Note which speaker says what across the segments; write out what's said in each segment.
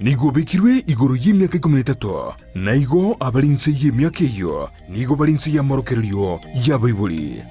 Speaker 1: nigo bekirwe igoro y'imyaka 13 na igo abarinse y'imyaka iyo nigo barinse y'amorokeryo y'abayibuli.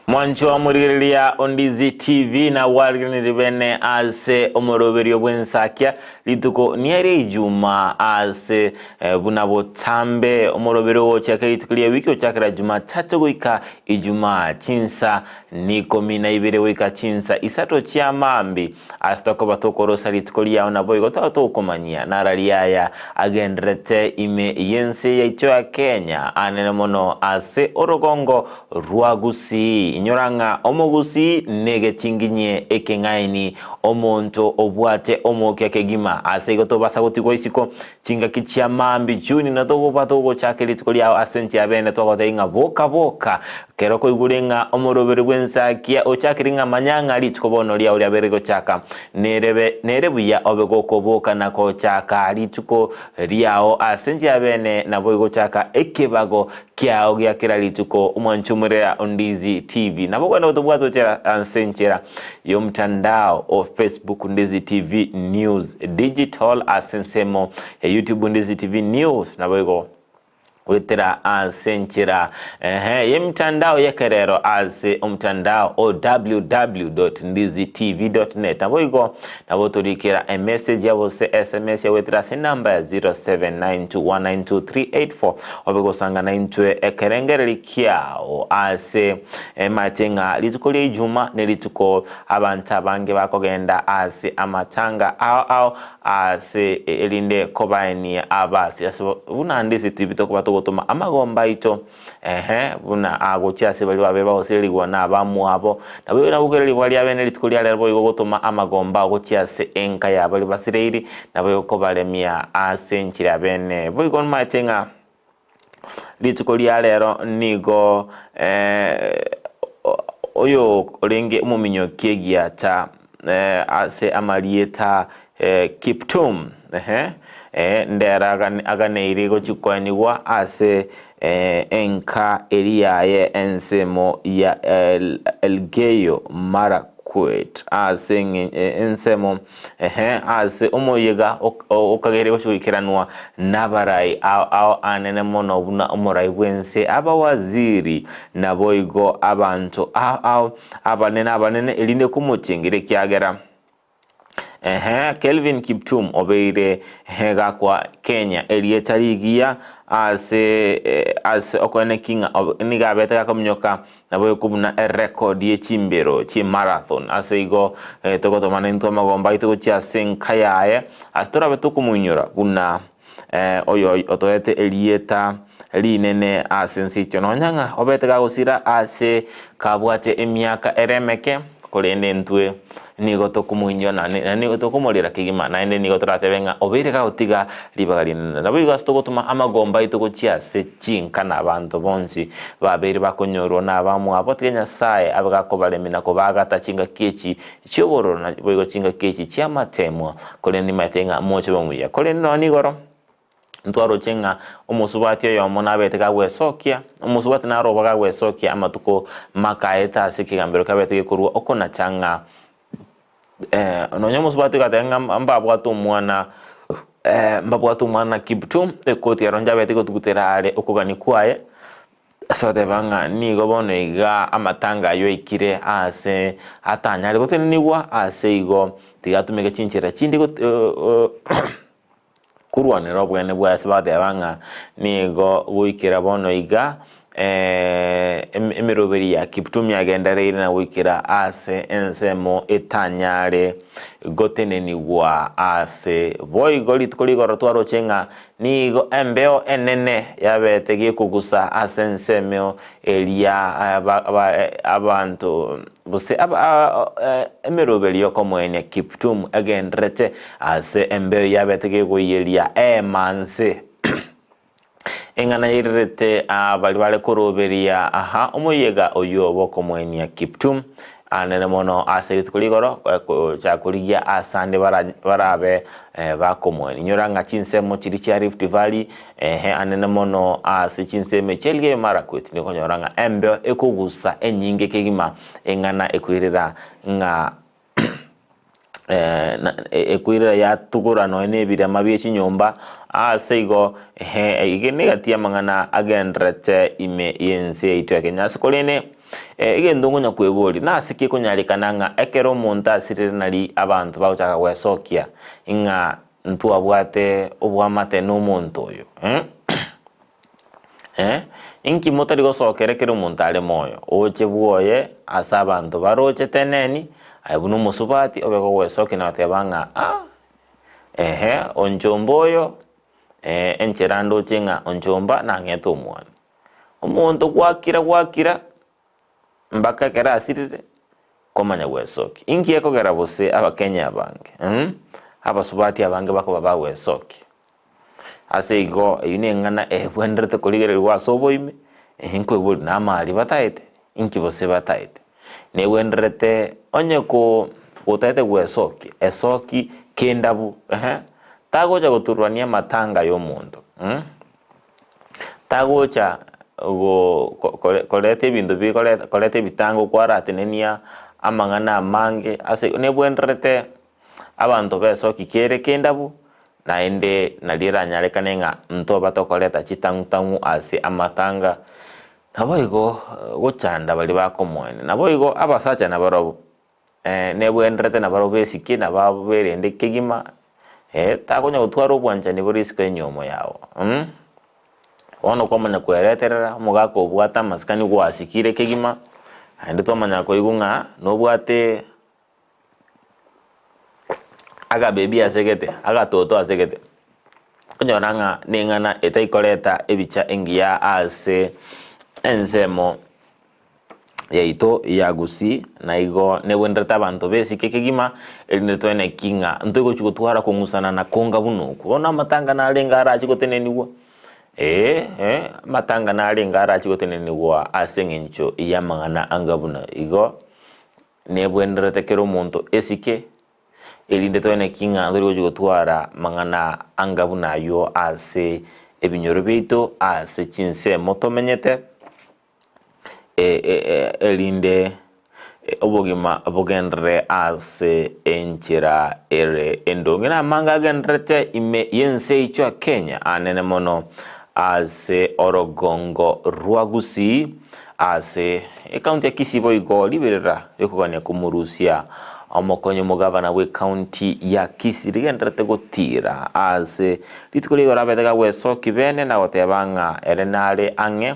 Speaker 2: Mwancho wa muriria Ndizi TV na walgini bene ase omoroberio bwensakia lituko niere ijuma ase bunabotambe omoroberio wochaka litukulia wiki ochakira juma tatu goika ijuma chinsa niko mina ibere wika chinsa isato chia mambi astoko batokorosa litukulia onaboigo tato ukomania narariaya agendrete ime yense ya icho ya Kenya anene mono ase orogongo rwa Gusii nyoranga omogusi nege tinginye ekengaini omonto obwate omoke kegima ase goto basa gotiko isiko chinga kichia mambi juni na togo patogo chake litukolia asenti abene togo tainga boka keroko igurenga omorobere bwensakia ochakiringa manyanga litukobono lia uli aberego chaka nerebuya obegoko boka na ko chaka lituko liao asenti abene na boigo chaka ekebago kiao gya kira lituko umwanchumurera Ndizi TV na boko na utobwato cha ansenchera yo mtandao o Facebook Ndizi TV News Digital asensemo YouTube Ndizi TV News na boko wetera ansenchera ye mtandao yekerero ase mtandao o www.ndizitv.net nabo nabotorikira a message yabo se SMS ya wetera se number ya 0792192384 obego sanga na intwe ekerengere likiao ase matenga litukolia ijuma nelituko abanta bange bakogenda ase amatanga au ase elinde kobaini abasi aso una Ndizi TV tokobatu gutuma amagomba ito buna agocha se bali babeba oseligwa na abamu abo nabo nabukereri bali abene litukulia lero igo gutuma amagomba agocha se enka ya bali basireiri nabo ko balemia asenchira abene boigo matenga litukulia lero nigo oyo olenge umuminyo kegia ta ase amalieta Kiptum ndera aganeiri go chikwaniwa ase enka eriaye ensemo ya elgeyo marakwet ase ensemo ase omoyega okagere go chikiranwa nabarai au anene mono buna omorai bwense abawaziri naboigo abantu au abanene elinde kumuchingire kyagera Kelvin Kiptum obeire hega kwa Kenya elietarigia ase okone kinga niga beta kamnyoka nabo kubuna record ye chimbero chi marathon ase igo tokoto manento magomba ito chia senkayae astora beto kumunyura buna oyo otoete elieta linene asensicho nonyanga obete gagusira ase kabwate emyaka eremeke kolende ntwe nigo tokumuinyo na nigo tokumolera kigima na ende nigo toratebenga obere ka otiga libagali nabo igo stogotuma amagomba itogochia se chinka na bantu bonsi babere bakonyorwa na bamu abotenya sae abagako balemina ko bagata chinga kechi choboro na boigo chinga kechi chia matemwa koleni matenga mocho bamuya koleni no nigoro ntwaro chenga omusubati yo mona bete ka wesokia omusubati na roba ka wesokia amatuko makaeta sikigambero ka bete kurwa okona changa nonyomo subati katenga mbabwatu mwana mbabwatu mwana Kiptum ekoti aronja bete ko tukuterare okugani kwaye asode banga nigo bono iga amatanga yo ikire ase atanyare gotene niwa ase igo tigatumeke chinchira chindi go kurwanira bwene bwase badebanga nigo wikira bono iga emiroberi ya Kiptum yagendereire na wikira ase ensemo etanyare goteneni wa ase boigo litkoligoro twaro chenga nigo embeo enene yabetege kugusa ase ensemo elia abantu bose emiroberi yokomwene Kiptum agendrete ase embeo yabetege goyelia emanse engana irete bali koroberia omuyega oyo bokomwenia Kiptum anene mono aserit kuligoro cha kuligia asande barabe bakomweni nyoranga chinsemo chiri cha Rift Valley anene mono asichinseme chelge Marakwet niko nyoranga embe ekugusa enyinge kegima engana ekwirira nga ekwirira ya tukura no enebira mabye chinyomba seigo igenigatia mangana agendrete ime yense itu Kenya sikolene igendungu nya kweboli na siki kunyalika nga ekero monta asirire nali abantu bawuchaka kwesokia inga ntu abwate obwamate no muntu oyo inki motari gosokere kero montale moyo oche buoye asa abantu baroche teneni ayibuno musubati obeko kwesoki na tebanga onjomboyo encherando chenga onjomba na ngeto omwana omuntu gwakira mbaka kera asirire komanya wesoki inki ekogera bose abakenya abange abasubati abange bako baba wesoki aseigo yinengana bwenderete kuligererwa soboime inkwe buli na mali bataite inki bose bataite ne wenderete onye ko utaite wesoki esoki kendabu tagocha guturwania matanga y'omuntu tagocha kolete bintu bi kolete bitango kwara atenenia amangana mange ase nebwenderete abantu besoki kere kendabu naende nalira nyalekanenga ntoba tokoleta chitangu ase amatanga naboigo gochanda bali bakomwene naboigo abasacha nabarobo nebwenderete nabarobo besiki nababerende kegima takonya gutwara obwanja ni borisiko enyomo yawo ono komanya kwereterera mugako obwata masikani gwasikire kegima ande tomanya koigunga no bwate aga baby asegete aga toto asegete kunyoranga nengana etaikoleta ebicha engia ase ensemo yaito ya Gusii na igo nebwendereta abantu besike kegima elineto ene kinga ntego chukutwara kongusana na konga bunuku ona matanga na alenga arachi goteneniwa matanga na alenga arachi goteneniwa asengencho iyamangana angabuna igo nebwendereta kero muntu esike elineto ene kinga ntego chukutwara mangana angabuna yo ase ebinyoro beito ase chinse motomenyete elinde obogima abogenre ase enchira ere endongena manga genrete ime yense icho Kenya anene mono ase orogongo rwa Gusii ase county ya Kisii boigo liberera yokoganya kumurusia omokonyo mugavana we county ya Kisii genrete gotira ase litukolego rabetega wesoki bene na gotebanga erenale ange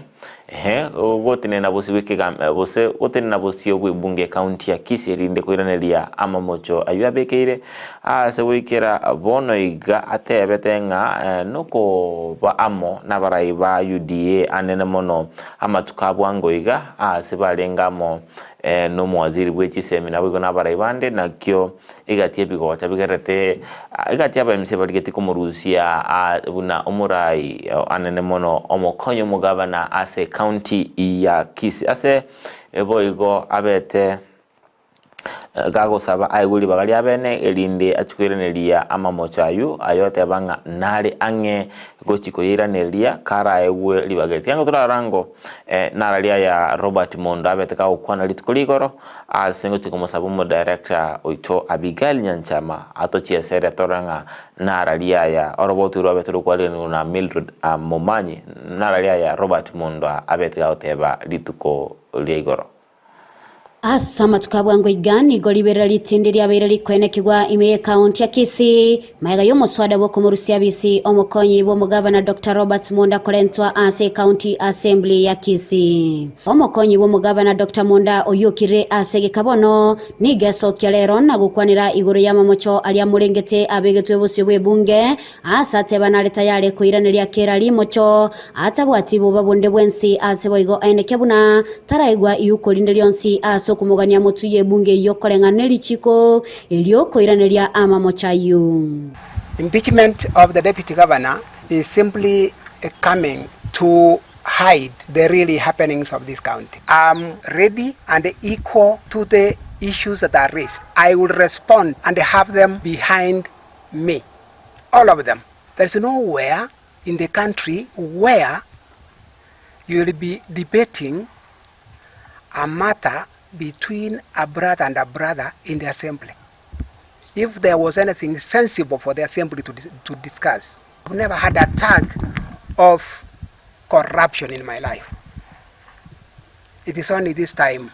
Speaker 2: gotene na bosi wikega bose gotene na bosi obwebunge county ya Kisii rinde kwiraneria amamocho ayuabekeire ase wikera bono iga atebetenga noko ba amo na baraiba UDA anene mono amatukabwango iga ase balengamo no mwaziri wechi semina bwigo na baraibande nakyo igatie bigocha bigerete igatie abamse baligeti komurusia buna omurai anene mono omokonyo mugavana ase county ya Kisii ase boigo abete gago saba aiguli bagali abene elinde achikwereneria amamochayu ayote banga nali ange gochiko yiraneria kara ewe libageti yango turarango naralia ya Robert Monda abete ka okwana litukuligoro asengo tikomosabu mo director oito Abigael Nyanchama atochia sere toranga naralia ya orobotu robert rukwale na Mildred Momanyi naralia ya Robert Monda abete ka oteba lituko ligoro
Speaker 3: Asama tukabwango igani golibera litindi lyabeera likwenekibwa ime county ya Kisii maega y'omuswada bw'okumurusia bisi omukonyi bw'omugavana Dr. Robert Monda kolentwa ase county assembly ya Kisii omukonyi bw'omugavana Dr. Monda oyukire ase kabono nigesokya lero nagukwanira iguru y'amamocho ali amulengete abegetwe bose bwebunge asate banaleta yale kuiranira kera limocho atabwati bubabunde bwensi ase boigo enekebuna taraigwa iyukolinde lyonsi ase kumugania mutuye bunge yokolenga nelichiko elioko iranelia amamochayu.
Speaker 4: Impeachment of the deputy governor is simply coming to hide the really happenings of this county. I'm ready and equal to the issues that are raised. I will respond and have them behind me, all of them. There's nowhere in the country where you will be debating a matter between a brother and a brother in the assembly. If there was anything sensible for the assembly to discuss, I've never had a tag of corruption in my life. It is only this time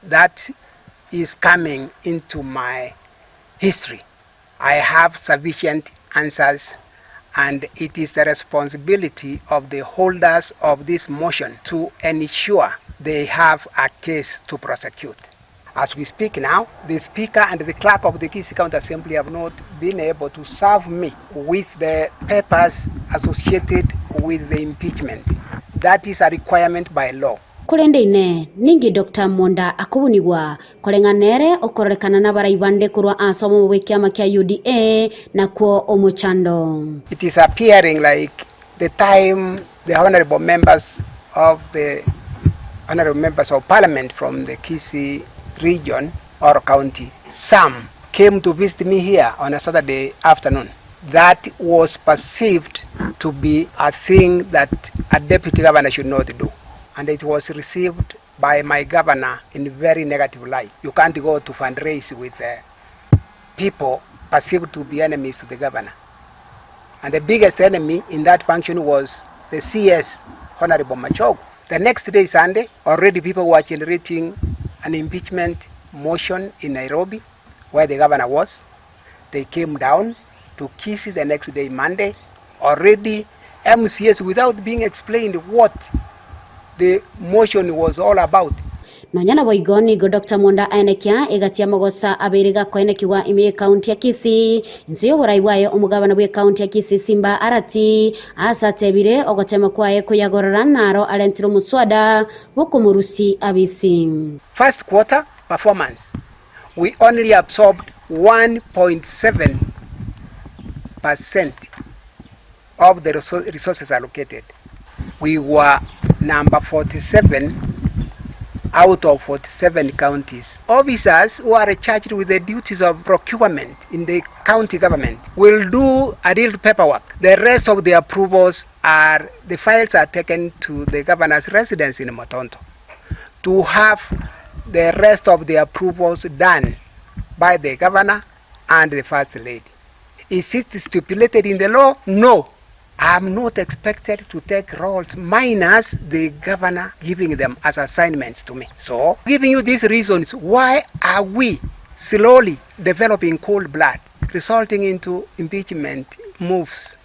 Speaker 4: that is coming into my history. I have sufficient answers, and it is the responsibility of the holders of this motion to ensure they have a case to prosecute. As we speak now, the Speaker and the Clerk of the Kisii County Assembly have not been able to serve me with the papers associated with the impeachment. That is a requirement by law.
Speaker 3: Kulendeine ningi Dr. Monda akubunigwa kolenganere okorekana na baraibande kurwa asomo mu kiama kya UDA na kuo omuchando.
Speaker 4: It is appearing like the time the honorable members of parliament from the Kisii region or county, some came to visit me here on a Saturday afternoon. That was perceived to be a thing that a deputy governor should not do. And it was received by my governor in very negative light. You can't go to fundraise with people perceived to be enemies to the governor. And the biggest enemy in that function was the CS, Honorable Machogu. The next day, Sunday, already people were generating an impeachment motion in Nairobi, where the governor was. They came down to Kisii the next day, Monday. Already MCS, without being explained what the motion was all about.
Speaker 3: Nonyana boigoni go Dr. Monda aenekia egatia mogosa abiriga koenekiwa ime county ya Kisii nziyo boraiwayo omugabana bwe county ya Kisii Simba Arati asatebire ogotema kwae kuyagorora naro alentiro muswada wokumurusi abisi.
Speaker 4: First quarter performance, we only absorbed 1.7% of the resources allocated. We were number 47 out of 47 counties. Officers who are charged with the duties of procurement in the county government will do a real paperwork. The rest of the approvals the files are taken to the governor's residence in Motonto to have the rest of the approvals done by the governor and the first lady. Is it stipulated in the law? No. I'm not expected to take roles minus the governor giving them as assignments to me. So, giving you these reasons, why are we slowly developing cold blood, resulting into impeachment moves?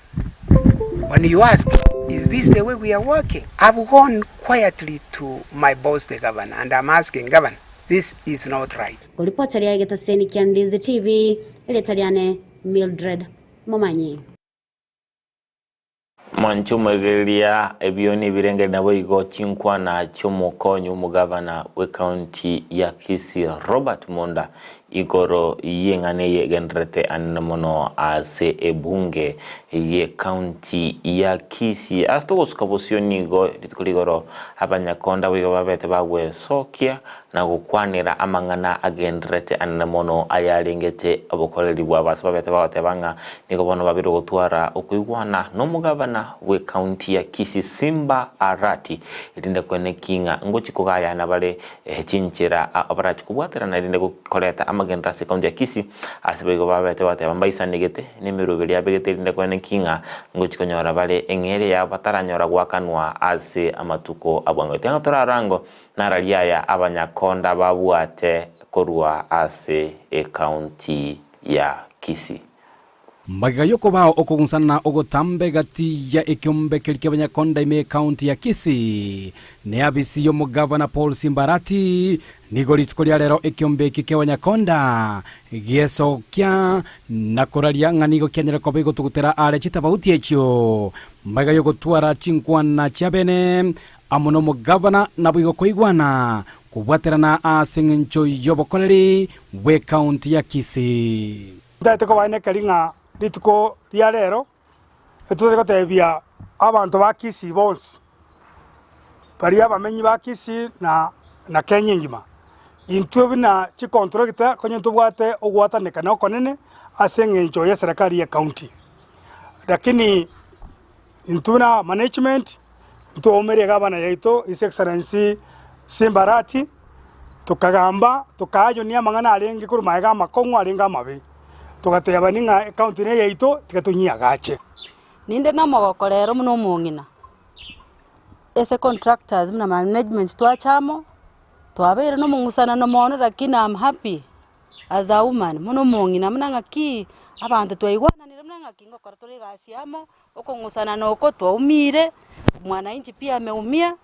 Speaker 4: When you ask, is this the way we are working? I've gone quietly to my boss, the governor, and I'm asking, Governor, this is not right.
Speaker 3: Kuripoti ya Kisii kya Ndizi TV, ile taliane Mildred Momanyi.
Speaker 2: Manchumegelia ebioni birenge nabo igo chinkwa na chomokonyi umugavana we county ya Kisii Robert Monda igoro yengane yegenrete annamono ase ebunge ye county ya Kisii asto skabosioni go ditkuligoro abanyakonda we babete bagwe sokia na gukwanira amangana agenrete annamono ayalengete abokoreri bwa basabete banga niko bono babiro gutwara okuigwana no mugavana we county ya Kisii Simba Arati irinde kwene kinga ngochi kugaya na bale chinchira abarachi kubwatera na irinde gukoreta amagendra se county ya Kisii asibego babete bambaisa negete nimero beli abegete irinde kwene kinga ngochi konyora bale engere ya bataranyora gwakanwa ase amatuko abwango tenga torarango naraliaya abanyakonda babuate korwa ase county ya Kisii.
Speaker 5: Magayoko bao okugunsana ogotambe gati ya ekyombe kelike abanyakonda ime county ya Kisii ne abisi yo mugavana Paul Simbarati nigolitko lya lero ekyombe kike abanyakonda gieso kya nakoralia nganigo kyanyera kobego tugutera ale chitabauti ekyo magayoko twara chinkwana chabene amono mugavana nabugo koigwana kubwaterana asengencho yobokoleri we county ya Kisii.
Speaker 6: Ndeteko bane kalinga lituko lya lero etuteko tebia abantu ba Kisii bonse bari abamenyi ba Kisii na Kenya ngima intwe bina chi contractor konye tubwate ogwataneka na konene aseng'encho ya serikali ya county lakini intuna management ntuomere gabana yaito His Excellency Simbarati tukagamba tukajo ni amangana arengi kuri maega makongo arenga mabe tugateba ninga county ne yaito tikatunyia gache
Speaker 7: ninde namagokorero muno mungina ese contractors muna management twachamo twabere no mungusana no mono lakini I'm happy as a woman muno mungina mnanga ki abantu twaigwana nire mnanga kingo korotore gasiamo okongusana noko twaumire mwana inchi pia ameumia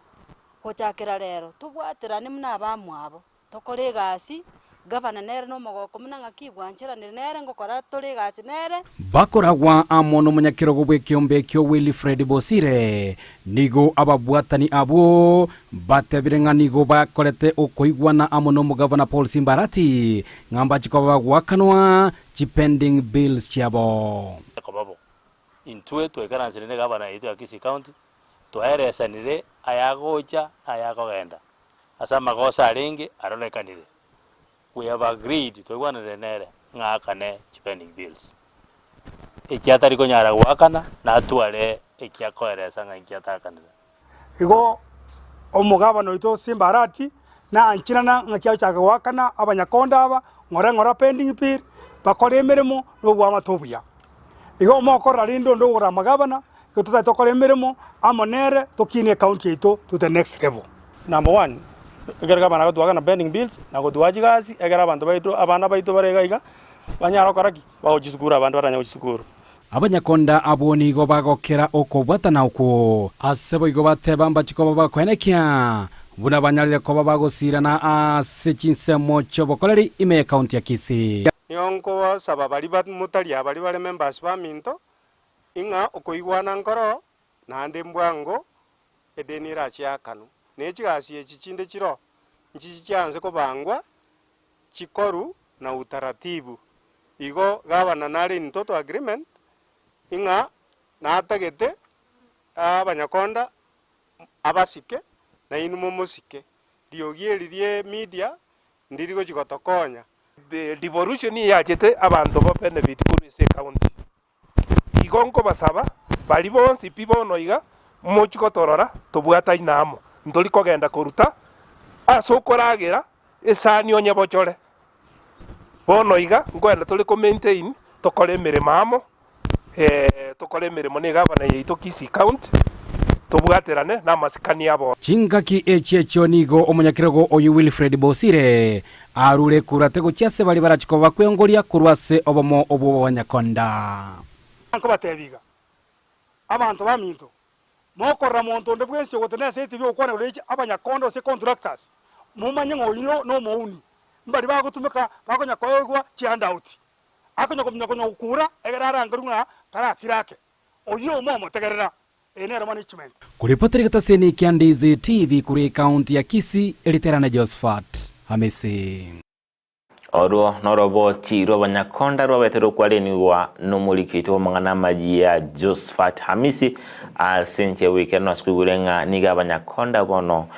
Speaker 7: kochakira rero tubwaterane muna abamwabo tokore gasi gavana nere no mogoko mnanga kibwanchira nere ngokora tore gasi nere
Speaker 5: bakoragwa amono munyakirogo bwe kiombe kyo Wilfred Bosire nigo ababwatani abo batebirenga nigo bakorete okoigwana amono mugavana Paul Simbarati ngamba chikoba gwakanwa pending bills chiabo
Speaker 8: komabo intwe twekaranzire ne gavana yitu ya Kisii County twaeresanire ayagocha ayagogenda asa magosa aringi aronekanire. We have agreed to one nere ngakane pending bills. Ikiatari ko nyara wakana na atuare ikiakoeresa ngakiatakana.
Speaker 6: Igo omugabano ito Simbarati na anchirana ngakiachaga wakana abanyakonda aba ngora pending bill bakore emirimo no bwamatobuya. Igo mokora lindo ndo ura magabana iko tutatokore emirimo amonere tokine county ito to the next level.
Speaker 9: Number 1 egera bana gutwaga pending bills na gutwaji gazi egera abantu baitu abana baitu barega banyaro karaki baojisukura abantu baranya ojisukuru
Speaker 5: abanyakonda aboni go bagokera okobwatana uko asebo igo batebamba chiko bakwenekia buna banyalire ko bagosirana asechinse mocho bokoleri ime county ya Kisii
Speaker 10: nionko sababali bat mutali abali bale members ba minto inga okoigwana nkoro na ande mbwango edenira chiakanu nechigasi echichinde chiro nchichi chanze kobangwa chikoru na utaratibu igo gavana nari in total agreement inga natagete abanyakonda abasike na inumo musike liogierie media ndirigo chigotokonya
Speaker 11: devolution yachete abantu bo benefit kuri se county igonko basaba bali bonsi pibonoiga mochikotorora tobwata inamo ndoli kogenda kuruta asokoragira esani onye bochore bonoiga ngwenda tuli ko maintain tokore mirimo amo tokore mirimo ne gavana yeito Kisii County tobwaterane na masikani abo
Speaker 5: chingaki echecho nigo omunyakirego oyu Wilfred Bosire arure kurate guchiase bali barachiko bakwengoria kurwase obomo obo banyakonda
Speaker 6: anko batebiga abantu baminto mokora muntu ndebwese gotene sete byo kwana uleje abanyakondo se contractors mumanye ngoyino no mouni mbali bagutumika bakonya koyegwa chihandout akonya konya ukura egerara ngarunga kara kirake oyo momo tegerera enera management
Speaker 5: kuripoteri kataseni kia Ndizi TV kuri county ya Kisii eliterana Josephat Hamisi
Speaker 2: Oro norobo tiro banyakonda rwabetero kwaleniwa nomulikito mangana maji ya Josephat Hamisi asenche weekend no sikugurenga niga banyakonda bono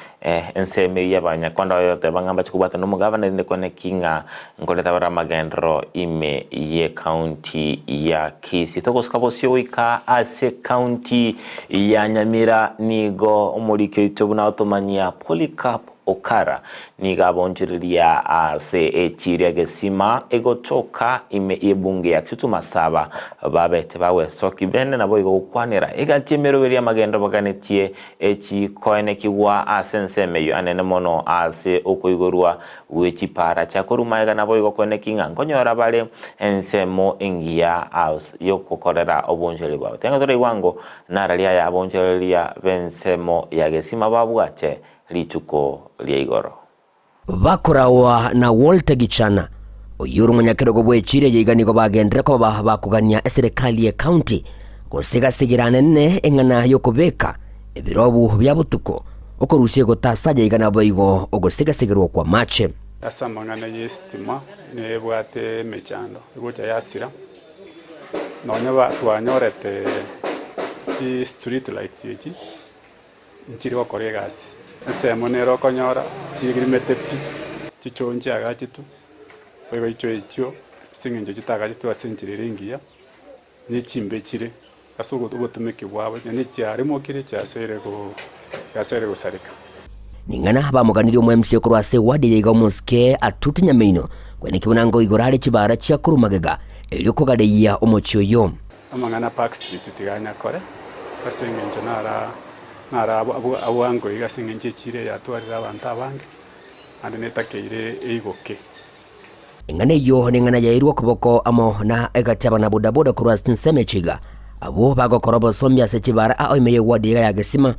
Speaker 2: enseme ya banyakonda yote bangamba chikubata no mugavana ndinde kone kinga ngoleta bara magendro ime ye county ya Kisii tokoskabosyo wika ase county ya Nyamira nigo omulikito buna otomania Polycarp Okara niga bonjiriria ase echiria gesima egotoka ime ebunge ya kituma saba babete bawe soki bene na boigo kwanera egatemero beria magendo baganetie echi koene kiwa asensemeyo anene mono ase okoigorwa wechi para chakorumaiga na boigo koene kinga ngonyora bale ensemo engia house yokokorera obonjeri bawe tenga tore wango naralia ya bonjeria bensemo ya gesima babwache lituko lia igoro
Speaker 12: bakorawa na Walter Gichana oyuru munyakirego bwechire yiganiko bagendera ko bakugania serikali ya county gusigasigirana nene engana yokobeka ebirobu bya butuko okorusiye gotasaje yigana boigo ogusigasigirwa kwa mache
Speaker 13: asamangana yestima ne bwate mechando gocha yasira nonya batwanyorete chi street lights yichi nchiri wakoregasi Asemo nero konyora chigirimete pi chichonje agachitu bego icho singenje chitagachitu asenjiriringia ni chimbe chire asugo tugotumeke bwabo ni cyarimo kire cyasere gusarika
Speaker 12: ningana bamuganiri mu MC kurwa se wadi yiga muske atuti nyamino kwene kibunango igorale chibara chia kurumagega elyo kogadeya omochyoyo
Speaker 13: amangana Park Street tiganya kore basengenje nara awango igasengenje chire yatwarira abantu abange ande netakeire eigoke
Speaker 12: ingane yo ningana yairwa kuboko amo na egataba na bodaboda kurwa stinsemechiga abo bagokorobo sombya se chibara a oimeye wadi ya gesima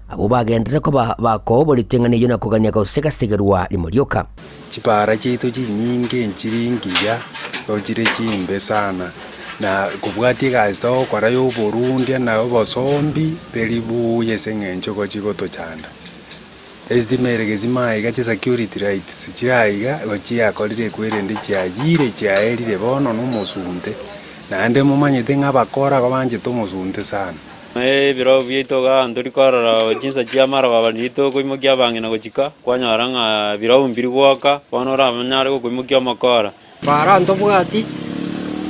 Speaker 12: abo bagendere ko bakobo litengane yo nakuganya ko segasegerwa limuryoka
Speaker 14: chibara chitu chinyinge nchiringiya ochire chimbe sana na kubwati gazo kwara yo Burundi na bosombi belibuye sengencho ko chigoto chanda estimere gezima iga security rights chiraiga gochia kolire kwerende chiagire chiaerire bono no musunde nande mumanyete ngabakora babanje to musunde sana
Speaker 15: biro byitoga nduri korora jinsa chiamara babanito kuimokia bangi na gochika kwanyoranga biro mbiri gwaka bonora abanyare ko kuimokia makora
Speaker 16: bara ntobwati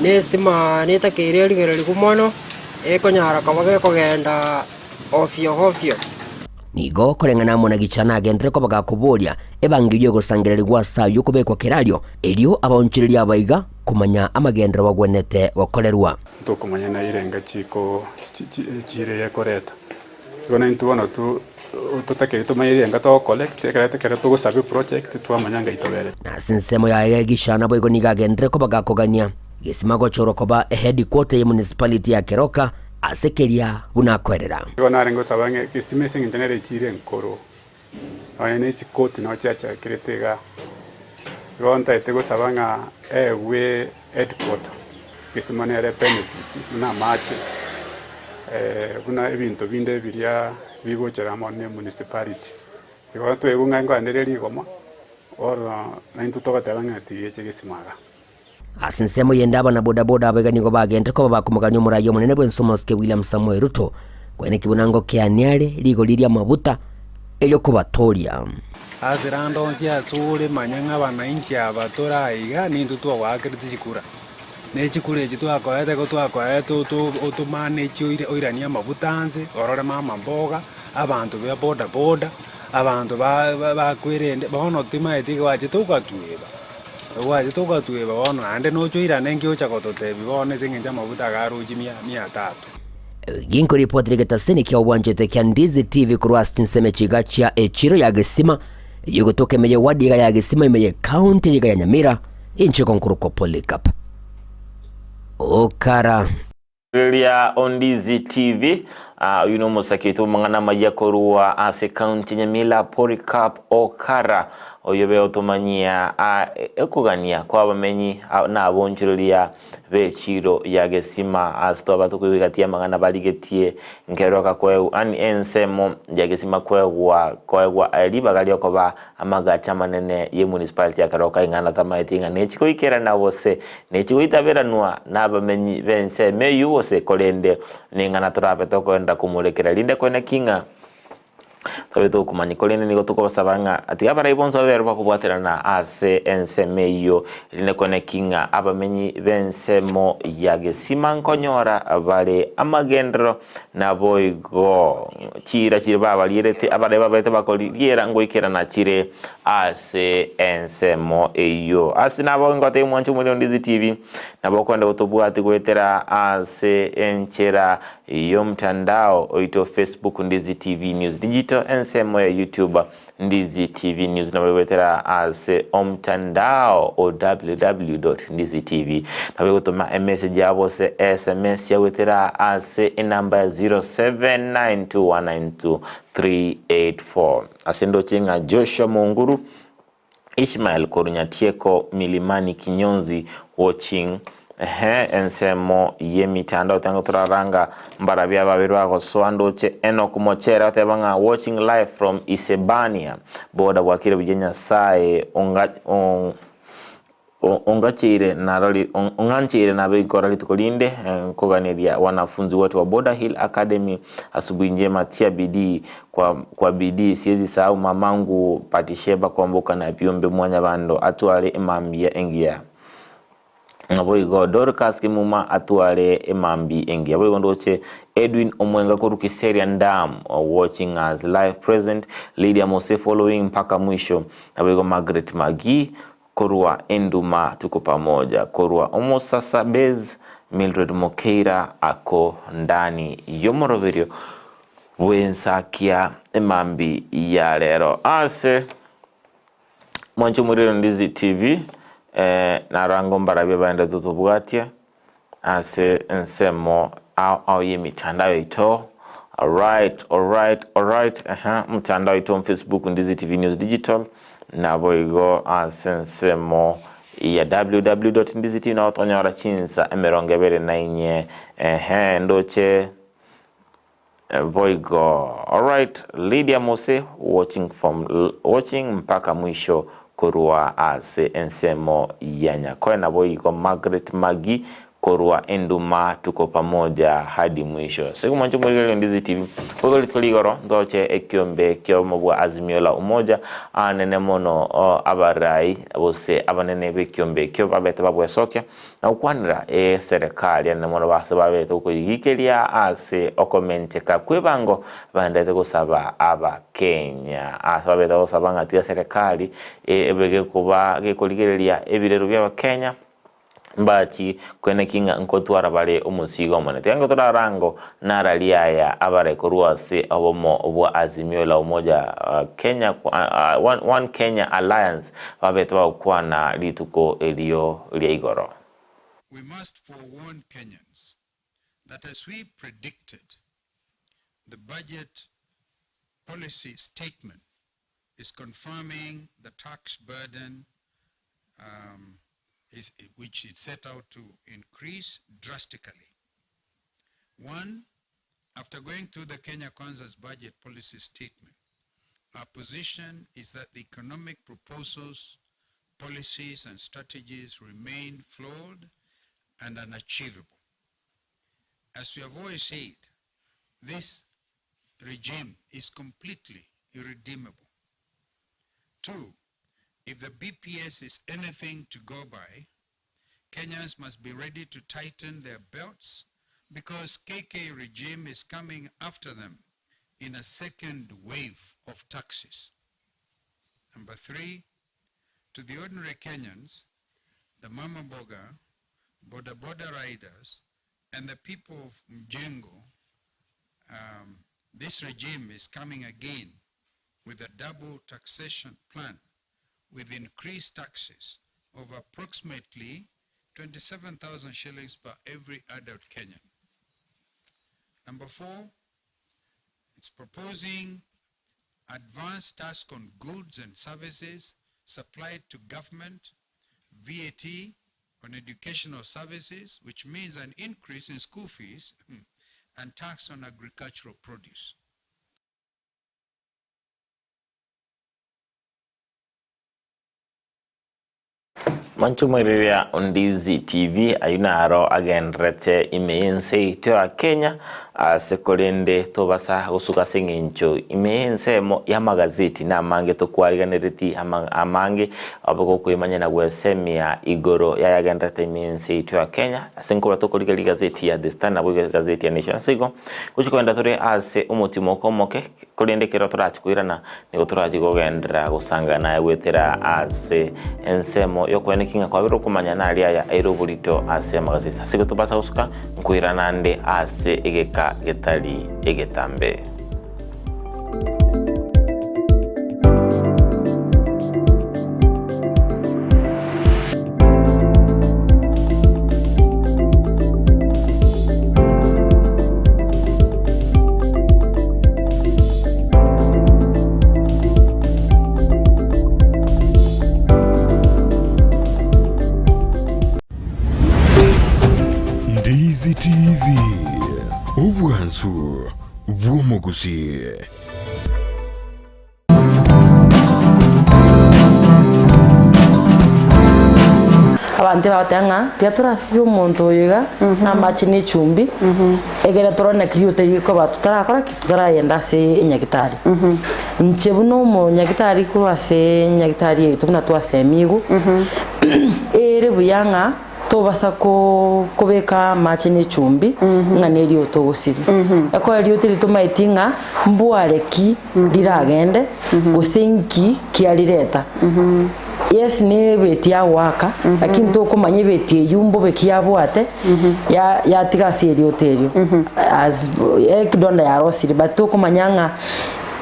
Speaker 16: nestima neta kereri kumono ekonyara kabage kogenda ofio
Speaker 12: nigo kolengana mona gichana agendere ko bagakuburia ebangiyo gusangirira gwasa yukubekwa keralyo elio abonchiriria abaiga kumanya amagendere bagwenete gokolerwa
Speaker 13: tukumanya na irenga chiko chire yakoreta gona intubona tutake tumayirenga to collect kare to gusabe project twamanyanga itobere
Speaker 12: na sinsemo ya gishana boigo nigagendere ko bagakogania gisimago chorokoba headquarter ya municipality ya Keroka asekeria bunakwerera
Speaker 13: gona rengo sabange kisimese ngenere chire nkoro ayene chikoti no chacha kiretega gonta etego sabanga ewe headquarter kisimanere benefit na mache kuna ebintu binde biria bigochera mone municipality igoto egunga ngwandereri goma ora naintu togatebanga tiyeche gisimaga
Speaker 12: asinsemo yendaba na bodaboda abegani go bagende ko bakumuganya murayo munene bwensomoske William Samuel Ruto kwene kibunango kyaniale ligo liria mabuta elyo kubatoria
Speaker 14: azirando nsia sure manyanga bananchi abatora iga nintu twa wakiriti chikura ne chikure chitu akoete ko twakoete to manage oirania mabutanze orore mama mboga abantu be boda abantu bakwerende bono timaeti gwache tukatweba waje tukatweba bono ande no choira nengi ochakototebi bone zingenja mabuta garuji 300
Speaker 12: ginko report rigetaseni kya obwanjete kya Ndizi TV kurwastin semechiga chia echiro ya gesima yugotoke meye wadi ya gesima meye county ya Nyamira inchi konkuruko Polycarp okara
Speaker 2: ya Ndizi TV uno musakitu mangana mayakorua ase county Nyamira Polycarp okara oyobe otomanyia ekugania kwa bamenyi na abonchiria bechiro ya gesima astoba tukubigatia magana baligetie ngeroka kweu ani ensemo ya gesima kwegwa alibagalio koba amagacha manene ye municipality ya Karoka ingana tamaitinga nechiko ikera na bose nechiko itaberanwa na bamenyi bense meyu bose kolende ningana turabe tokwenda kumulekera linde kwene kinga tabe to kumanyi kolene nigo tukobasabanga ati abara ibonzo berwa kubwaterana ase ensemeyo line kone kinga abamenyi bensemo yagesima nkonyora abale amagendro na boigo chira baba lirete abale babete bakoliera ngo ikera na chire ase ensemo eyo ase nabo ngote mwanchu muri Ndizi TV nabo kwenda utobwati kwetera ase enchera yo mtandao oito Facebook Ndizi TV News Digital ensemo ya YouTube Ndizi TV News na wetera ase omtandao o www.ndizitv na wetoma message yabo se SMS ya wetera ase inamba 0792192384 asendo chinga Joshua Munguru Ishmael Korunyatieko Milimani Kinyonzi watching ensemo yemitandao tango turaranga mbarabia babiru ago soandoche eno kumochera tebanga watching live from Isebania boda wakire bujenya sae ongachire na beikora litukolinde koganiria wanafunzi wote wa Border Hill Academy. Asubuhi njema, tia bidii kwa bidii, siwezi sahau mamangu Patisheba kwamboka na biombe mwanya bando atwale emambia engia Naboigo Dorcas Kimuma atwale emambi engia boigo ndoche Edwin Omwenga koruki Kisii Ndam watching us live present. Lydia Mose following mpaka mwisho. Naboigo Margaret Magi Korua Enduma tuko pamoja. Korua Omosasa Bez Mildred Mokeira ako ndani yomoroverio wensakia emambi ya lero ase mwancho muriro Ndizi TV na rango mbarabia baenda tutubwatia ase nsemo au mitandao ito. Alright mtandao ito Facebook Ndizi TV News Digital na boigo nsemo ya www.ndizitv na otonyora chinsa emerongebere na inye ndoche boigo. Alright, Lydia Mose watching mpaka mwisho korua ase ensemo ya Nyakoe na boigo Margaret Magi korua Enduma tuko pamoja hadi mwisho. Siku mwancho mwigele Ndizi TV boigo litukoligoro ndoche ekiombe kiomo bwa azimio la umoja anene mono abarai bose abanene bekiombe kyo babete babwe soke na ukwanira serikali anene mono base babete ukuyikelia ase okomente ka kwebango bandete kusaba aba Kenya ase babete kusaba ngati serikali ebege kuba gekoligelia ebirero bya Kenya mbachi kwene kinga nkotwara bale umusigo mone tengo turarango naraliaya abare koruase abomo obwa azimio la umoja Kenya One Kenya Alliance babetwa kwana lituko elio liaigoro.
Speaker 17: We must forewarn Kenyans that as we predicted, the budget policy statement is confirming the tax burden which it set out to increase drastically. One, after going through the Kenya Kwanza's budget policy statement, our position is that the economic proposals, policies, and strategies remain flawed and unachievable. As we have always said, this regime is completely irredeemable. Two, if the BPS is anything to go by, Kenyans must be ready to tighten their belts because KK regime is coming after them in a second wave of taxes. Number three, to the ordinary Kenyans, the Mama Boga, Boda riders, and the people of Mjengo, this regime is coming again with a double taxation plan with increased taxes of approximately 27,000 shillings per every adult Kenyan. Number four, it's proposing advanced tax on goods and services supplied to government, VAT on educational services, which means an increase in school fees, and tax on agricultural produce.
Speaker 2: Manchumiriria Ndizi TV ayuna aro agenrete imeense itoa Kenya sekolende tobasa gusuka sengencho imeense ya magazeti na mange tokwariganiriti amange abako kwimanya na gwesemia igoro ya agenrete imeense itoa Kenya asenkola tokoliga gazeti ya The Standard na gazeti ya Nation sigo kuchikwenda tore ase umutimo komoke kolende kero torachikwirana nigo torachigogendera gusangana gwetera ase ensemo yokwene kinga kwa biro kumanya na alia ya aerobulito ase magazeti asigo tubasa usuka nkwirana nde ase egeka getali egetambe.
Speaker 1: Ndizi TV ubwansu bw'Gusii.
Speaker 18: abante batanga tiaturasibe omonto oyiga na machi ni chumbi egera torona kiriote ko batutakora tutarayenda se nyagitari nchebuno mo nyagitari kurase nyagitari yetu na twase migo ere buyanga tobasa ko kobeka machi ni chumbi ngane rio togosibi ako rio tiritumaitinga mbwareki liragende usenki kialireta yes ne betia waka lakini to komanye betie yumbo bekia bwate ya tigasi rio terio as ekdonda ya rosiri but to komanyanga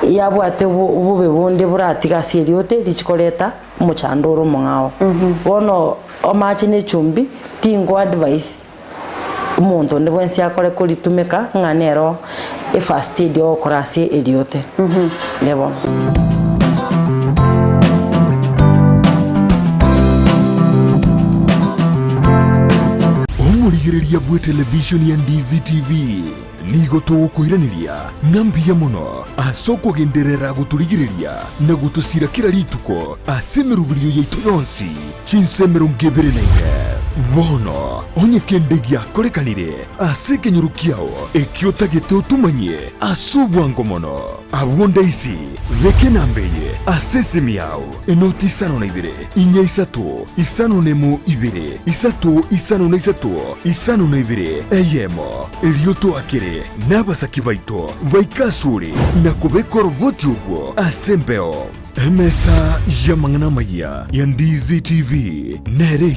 Speaker 18: ya bwate bube bonde buratigasi rio te lichikoleta muchandoro mongao bono omachi ne chumbi tingo advice umuntu ndibwensi akore kuritumika nganero e first aid okorase eliote lebo
Speaker 1: omurigereria bwe television ya Ndizi TV nigo tugukuiraniria ngambia muno asoko genderera guturigireria na gutusira kira rituko asemerubirio yaitu yonsi chinsemero ngebere naige bono onye kendegia korekanire asekenyurukiao ekiotagete utumanye asubwango mono abonda isi veke nambeye asesemiao enoti isano na ibere inya isatu isano nemu ibere isatu isano na isatu isano na ibere eyemo elioto akere n'abasaki baito baikasure na kubekora ubwoti ubwo asembeo emesa ya mangana maya ya Ndizi TV nereyo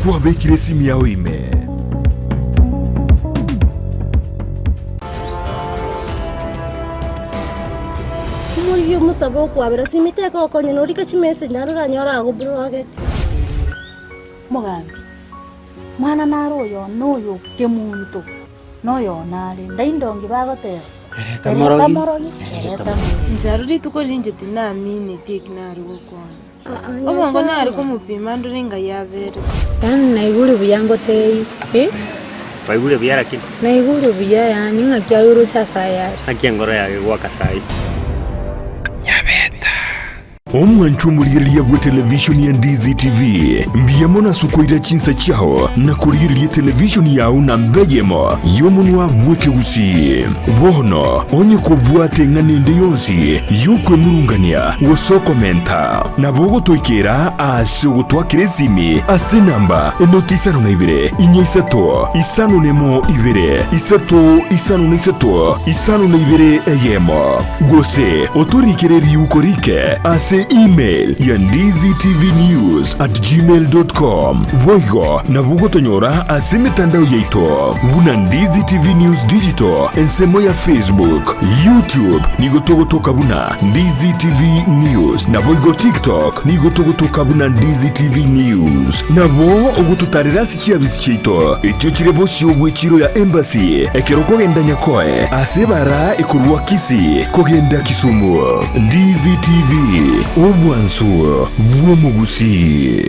Speaker 1: kwabekire simu yao ime
Speaker 19: kumuriyo musabo kwabera simiteka okonye norika chimese nyarura nyora aguburu wagete
Speaker 20: mugambi mwana naroyo noyo kemuntu noyo nale ndaindongi bagotera
Speaker 19: Ereta morogi.
Speaker 21: Njaruri tuko jinje tinamini tiknari gukona. Obongo nari ko mupima nduringa yavere.
Speaker 22: Kandi naigure buyango teyi.
Speaker 23: Waigure buyara kini?
Speaker 22: Naigure buya yani ngakya yuru cha sayari.
Speaker 23: Akengora ya gwaka sai.
Speaker 1: omwanchumurigereria bwe television ya Ndizi TV mbiyemo sukoira chinsa chao na kurigereria television yao na mbejemo yomunwa bweke Gusii bono onye kubwate nganende yonsi yukwe murungania wosokomenta na bogo toikera ase gutwakire simi ase namba enoti isano na ibere inya isato isano nemo ibere isato isano na isato isano na ibere eyemo gose oturikireri ukorike ase email ya ndiztvnews@gmail.com voigo na bugotonyora ase mitandao yaito buna Ndizi TV News Digital ensemo ya Facebook YouTube nigotogotoka buna Ndizi TV News na voigo TikTok nigotogotoka buna Ndizi TV News nabo ogututarira sichiabisi chito ekyo kirebo cyobwe chiro ya embassy ekero kogenda nyakoe ase bara ekurwa Kisii kogenda Kisumu Ndizi TV obwansu bwo Gusii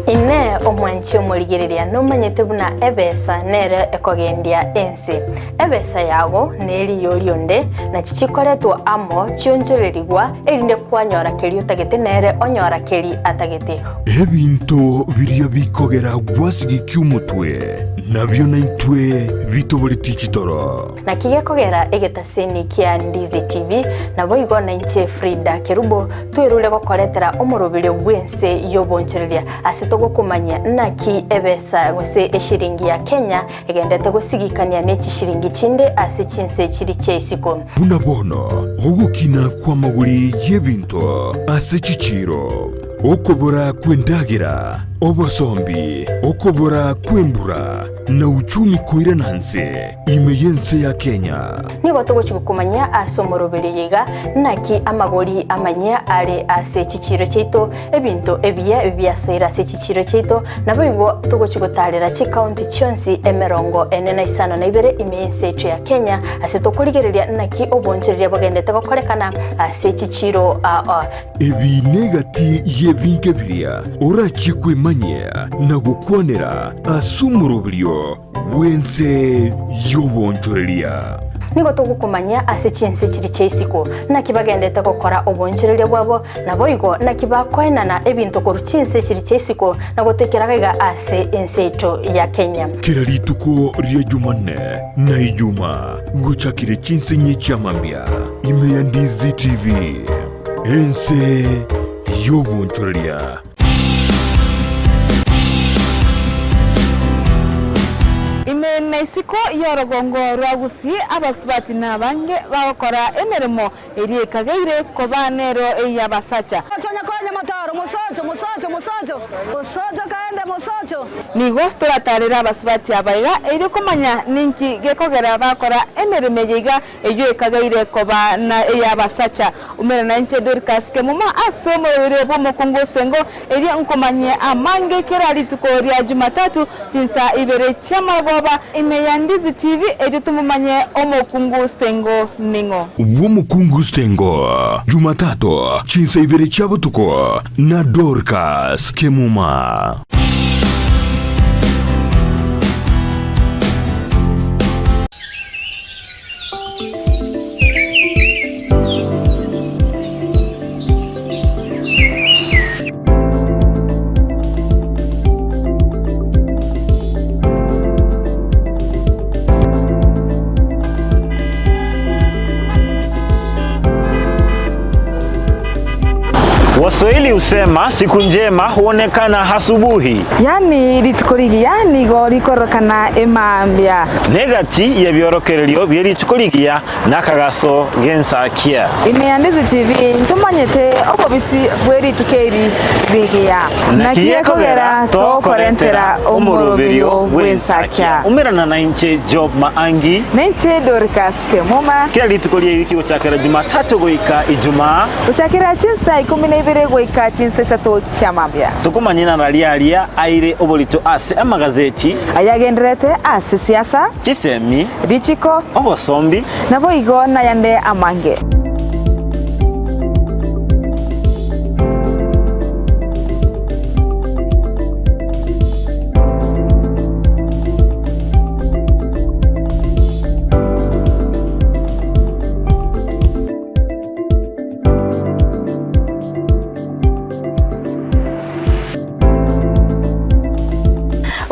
Speaker 24: ine omwanchi omurigereria nomanyete buna ebesa nere ekogendia ensi ebesa yago neri yorionde na chichikoretwa amo chionjorerigwa erinde kwanyora keri utagete nere onyora keri atagete
Speaker 1: ebinto biria bikogera gwasigi kyumutwe nabyo naitwe bitobole tichitoro
Speaker 24: na kigekogera egetaseni kia Ndizi TV na boigo na inche Frida Kerubo twerule gokoretera omorobirio bwense yobonchereria asitogo kumanya naki ebesa gose eshiringi ya Kenya egendete gusigikania neki shiringi chinde ase chinse chiri cheisiko
Speaker 1: buna bono ogukina kwa maguri yebinto ase chichiro okobora kwendagira obosombi okobora kwembura na uchumi koira nanse imeyense ya Kenya
Speaker 24: nigo tugochikukumanya asomorobere yiga naki amagori amanya are ase chichiro cheito ebinto ebya soira ase chichiro cheito nabo tugochikutarira chi county chonsi emerongo enena isano na ibere imeyense echo ya Kenya ase tokurigereria naki obonchereria bagendete gokorekana ase chichiro
Speaker 1: ebi negati yebinke biria ora chikwe manya na gukwanera asumurubrio wense yobonchoreria
Speaker 24: nigo tugukumanya ase chinse chiri cheisiko na kibagendete gukora obonjirire bwabo nabo igo na kibakoenana ebintu koru chinse chiri cheisiko na gutekeraga ase enseito ya Kenya.
Speaker 1: Kira rituko ria Jumanne na Ijuma guchakire chinse nyechamambia ime ya Ndizi TV ense yobonchoria.
Speaker 3: Imene isiko yorogongo rwa Gusii abasubati nabange bakora emeremo eri kagaire kobanero eyabasacha
Speaker 4: konye motoro musojo kaende musojo
Speaker 3: nigo turatarira abasubati abaiga eri kumanya ninki gekogera bakora emeremo yiga eyo kagaire kobana eyabasacha umera na nche Dorcas kemuma asomo rebo mukungustengo eri nkomanye amange kerari tukoria Jumatatu jinsa ibere chama baba ime ya Ndizi TV editumumanye omukungustengo ningo
Speaker 1: Womukungustengo Jumatatu chinsa ibere chabo tuko na Dorcas kemuma.
Speaker 2: Waswahili husema siku njema huonekana asubuhi.
Speaker 3: Yani litukorigia nigo likorokana emambia.
Speaker 2: Negati ya byorokereryo byeritukorigia nakagaso gensakia.
Speaker 3: Ime ya Ndizi TV ntumanyete obobisi bweritukeri bigia.
Speaker 2: Nakiyekogera tokorentera omoroberio wensakia. Umerana na inche Job MAANGI.
Speaker 3: Nenche Dorcas kemuma.
Speaker 2: Kila litukoria iki uchakira Jumatatu goika Ijumaa.
Speaker 3: Uchakira chinsa 12 goika chinsa sato chamambia.
Speaker 2: Tukumanyina nalialia aire obolito ase amagazeti.
Speaker 3: Ayagenderete ase siasa.
Speaker 2: Chisemi.
Speaker 3: Dichiko.
Speaker 2: Obosombi.
Speaker 3: Nabo igo na yande amange.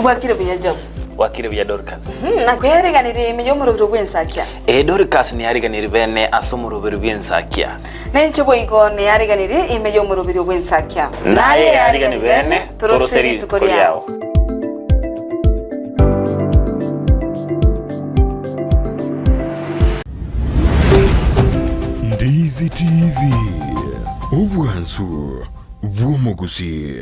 Speaker 3: Wakire bya Job.
Speaker 2: Wakire bya Dorcas.
Speaker 3: Na kwereganire imiyo mu rubiro rw'ensakia.
Speaker 2: Dorcas ni yariganire bene asomo rubiro rw'ensakia.
Speaker 3: Nenche boigo ni yariganire imiyo mu rubiro rw'ensakia.
Speaker 2: Naye yariganire bene toroseri tukoriao.
Speaker 1: Ndizi TV obwansu bw'omugusi.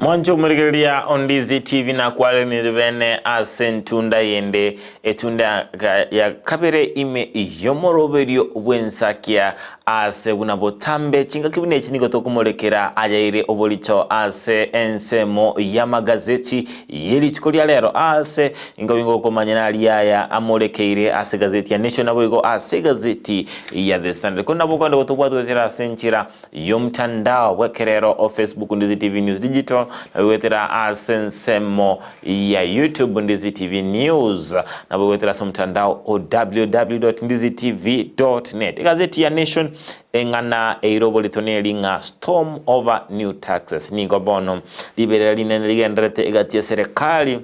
Speaker 2: Mwancho murigeria Ndizi TV na kwale niribene asentunda yende etunda ya kabere ime yomoroberio bwensakia ase bunabotambe chinga kibune chinigo tokumolekera ajaire obolito ase ensemo ya magazeti yeli chikolia lero ase ingobingo komanyana aliaya amolekeire ase gazeti ya Nation nabo ase gazeti ya The Standard kona bokwanda gotobwatwetera senchira yomtandao wekerero o Facebook Ndizi TV News Digital na wetera asensemo ya YouTube Ndizi TV News na wetera somtandao o www.ndizitv.net. Gazeti ya Nation engana eirobolitone nga storm over new taxes nigo bono liberali neneligendrete egati ya serikali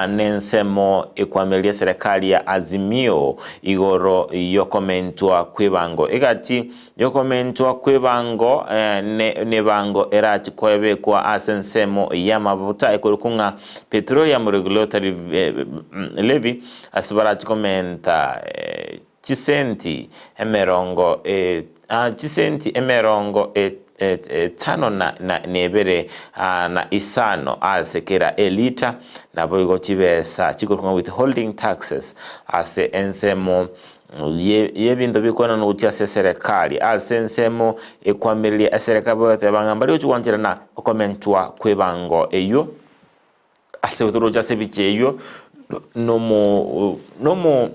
Speaker 2: nensemo ikwamelia serikali ya Azimio igoro yokomentwa kwebango egati yokomentwa kwebango ne bango erachi kwebe kwa asensemo ya mabuta ekolukunga petroleum regulatory levy asibarachi komenta chisenti emerongo tano na nebere na isano asekera elita na boigo chibesa chikokunga withholding taxes ase ensemo ye bintu bikona no utia serikali asensemo ekwamilia serikali bote bangamba lyo chwanjira na komentwa kwebango eyo ase utoroja sebiche eyo nomo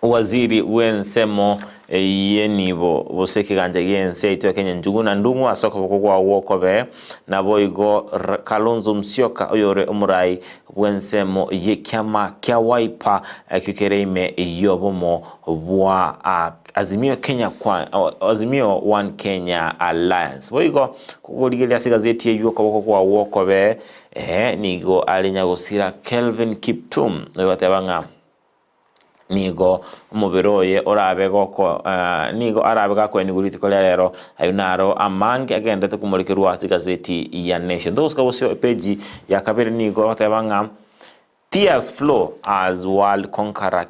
Speaker 2: waziri wensemo yenibo boseke ganja yense ito Kenya njuguna ndungu asoko bokwa wokobe na boigo Kalonzo Musyoka oyore umurai wensemo yekyama kya Wiper kikereime yobomo bwa Azimio Kenya kwa Azimio One Kenya Alliance boigo kugoligeli gazeti eyo kwa wokobe nigo alinyagosira Kelvin Kiptum yobatebanga nigo mubiroye orabe goko nigo arabe gako ni gulitiko lero ayunaro amangi agenda tukumurikirwa gazeti ya Nation those kabosyo page ya kabiri nigo tabanga tears flow as world conqueror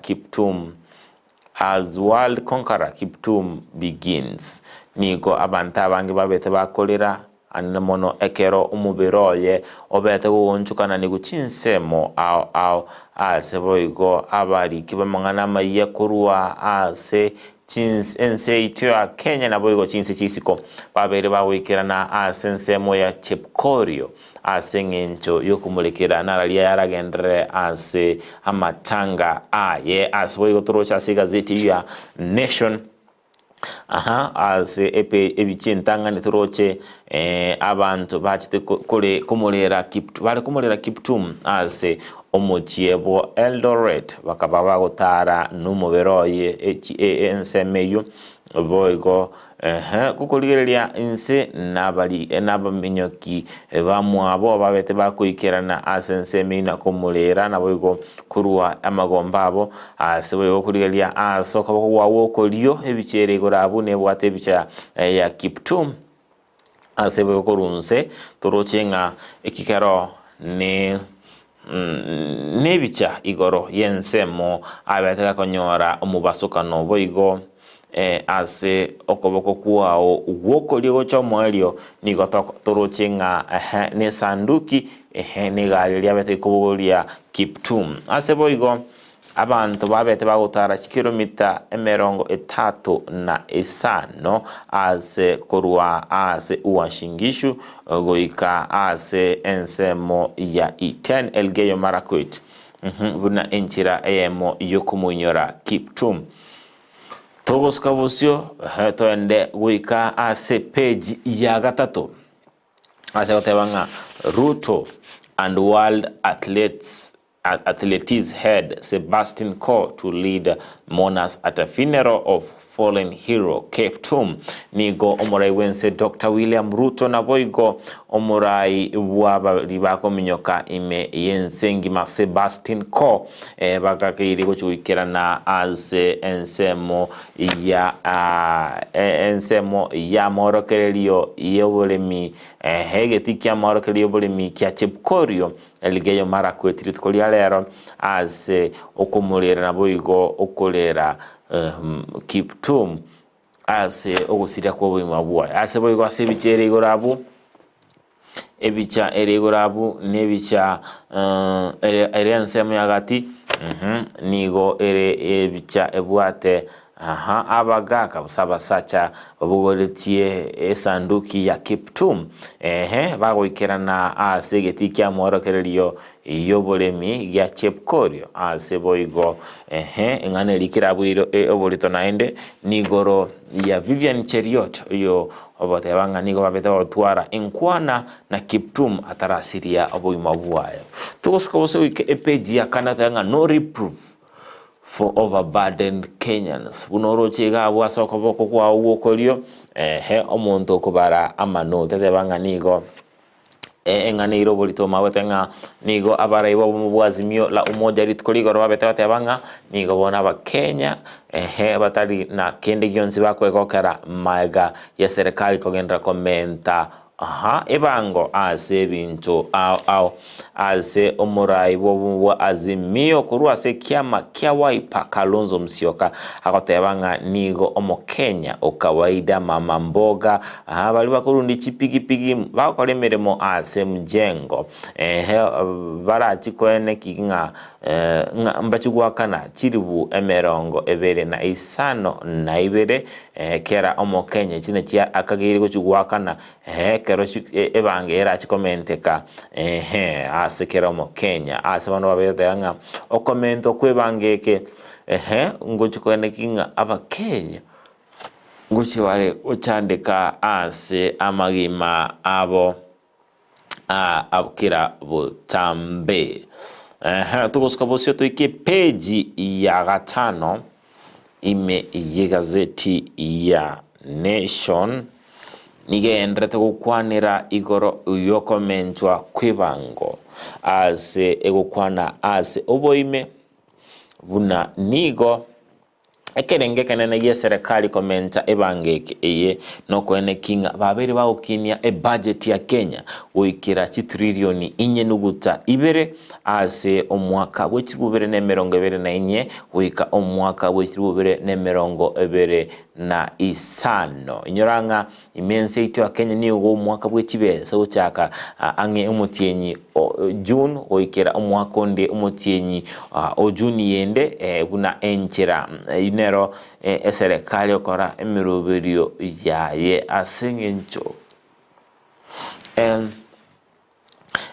Speaker 2: Kiptum begins nigo abantu abangi babete bakolera animono ekero umubiroye obete wonchukana ni guchinsemo au aseboigo abari kibamangana maye kurwa ase ense itu ya Kenya na boigo chinse chisiko babere bawikirana asensemo ya Chepkorio asengencho yokumulekera naralia yaragendre ase amatanga aye aseboigo torocha gazeti ya Nation as ebichintanga nitoroche abantu bachite kole kumulera Kiptum as omochiebo Eldoret bakaba bagotara numuberoye ensemeyo boigo kukoligereria inse nabaminyoki bamwabo babete bakuikirana asensemina kumulera na boigo kurwa amagombabo aseboigo kuligeria asoka bwo kolio ebichere gorabu ne bwate bicha ya Kiptum aseboigo korunse torochenga ekikero ne nebicha igoro yensemo abeteka konyora omubasukano boigo ase okoboko kwao uwokolio chomwelio nigo torochenga ne sanduki ne gari lyabete kubulia Kiptum ase boigo abantu babete bagutara kilomita 35 ase korwa ase uwashingishu goika ase ensemo ya iten Elgeyo Marakwet buna enchira emo yokumunyora Kiptum Togos kabusyo toende goika ase page ya gatatu ase gotebanga Ruto and world athletics head Sebastian Coe to lead mourners at a funeral of fallen hero Kiptum nigo omurai wense Dr. William Ruto na boigo omurai waba libako minyoka ime yensengima Sebastian Coe bakakiri gochuikirana as ensemo ya morokelio yebolemi hegetikia morokelio bolemi kya Chepkorio Elgeyo Marakwet ritkolia lero as okumulera na boigo okolera Kiptum as ogusiria kwa bwima bwa as boigo asebichere igorabu ebicha eregorabu nebicha ensemo yagati nigo ebicha ebwate abagaka busaba sacha babugoletie esanduki ya Kiptum bagoikerana asegeti kya mworokerelio yobolemi ya Chepkorio aseboigo engane likirabwiro obolito naende nigoro ya Vivian Cheriot yo obotebanga nigo babeta otwara enkwana na Kiptum atarasiria oboima bwayo tukoskobose wike epeji ya kanatanga no reproof for overburdened Kenyans bunorochega bwasoko boko kwa uwokolio omuntu kubara amano tetebanga nigo engane irobolito mawetenga nigo abaraibo mu Azimio la umoja ritkoligoro babetebanga nigo bona ba Kenya batari na kende gyonzi bakwegokera maega ya serikali kogenda komenta ebango ase bintu au ase omurai wa azimio kuru ase kiama kia Wiper Kalonzo Musyoka akotebanga nigo omo Kenya okawaida mama mboga bali bakurundi chipigipigi bakole mirimo ase mjengo barachikoene kinga mbachugwakana chiribu emerongo ebere na isano na ibere kera omo Kenya chine chia akagiri kuchugwakana kero ebange era chikomenteka ase kera omo Kenya ase bano babetanga okomento kwebangeke ngochikoene kinga aba Kenya nguchi wale ochandika ase amagima abo abukira butambe tukoskabosio tuike peji ya gatano ime yegazeti ya Nation nigendrete gukwanira igoro uyokomentwa kwibango ase egukwana ase oboime buna nigo ekerenge kanene ye serikali komenta ebangeke eye no kwene kinga babiri baukinia budget ya Kenya oikira chitrilioni inye nuguta ibere ase omwaka wechibubere ne merongo ebere na inye oika omwaka wechibubere ne merongo ebere na isano inyoranga imense ito ya Kenya ni ugo omwaka bwechibe so chaka ange umutienyi June oikira omwaka onde umutienyi o June yende buna enchera inero serikali okora emirubirio yaye asengencho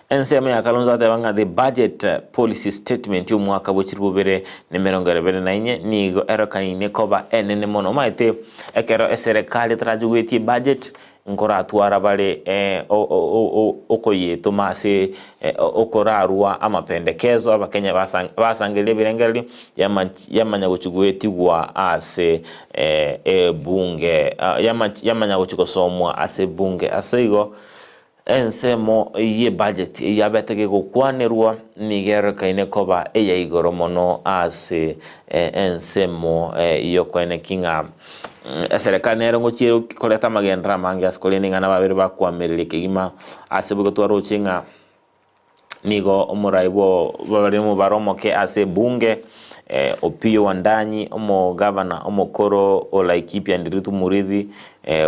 Speaker 2: ensema ya Kalonzo atebanga the budget policy statement y'umwaka w'ekirubere ne merongo ebere na inye nigo erokaine koba enene mono maite ekero serikali trajugweti budget nkora atwara bale okoye tomase okorarwa amapendekezo abakenya basangele birengeli yamanya guchugweti gwa ase bunge yamanya guchukosomwa ase bunge aseigo ensemo ye budget yabetege gukwanirwa nigero kaine koba eya igoro mono ase ensemo iyo kwene kinga serikali nero ngochiro koleta magendra mangi askoleni ngana babiri bakwamerere kigima ase bugotwaro chinga nigo omuraibo babiri mu baromo ke ase bunge Opio Wandanyi omo governor omokoro Olaikipi Ndiritu Murithi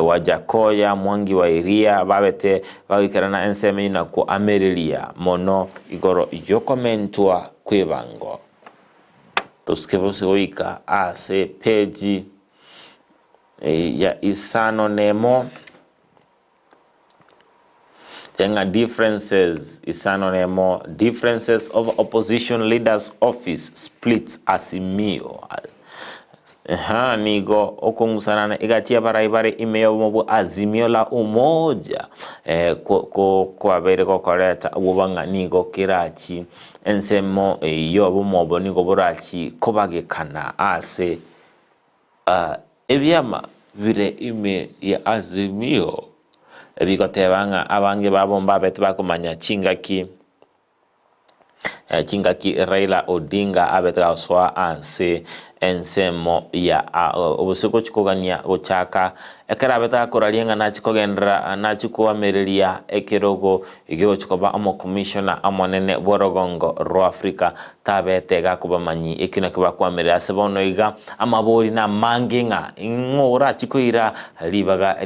Speaker 2: Wajakoya Mwangi wa Iria babete bawikarana enseme ina ko amerilia mono igoro yokomentwa kwebango toskebose oika ase peji ya isano nemo Yenga differences isano nemo differences of opposition leaders office splits asimio nigo okungusana igatia baraibare imeyo mobu azimio la umoja kwa bere kokoreta ubanga nigo kirachi ensemo yo bomobo nigo borachi kobagekana ase ebyama vire ime ya azimio ebikotebanga abange babomba bete bakomanya chingaki Raila Odinga abeta swa anse ensemo ya obusiko chikogania gochaka ekera beta koralienga na chikogendra na chikoamerelia ekerogo igyo chikoba amo commissioner amonene borogongo ro Africa tabetega kubamanyi ekina kiba kwamerera sebono iga amabori na manginga ngora chikoira libaga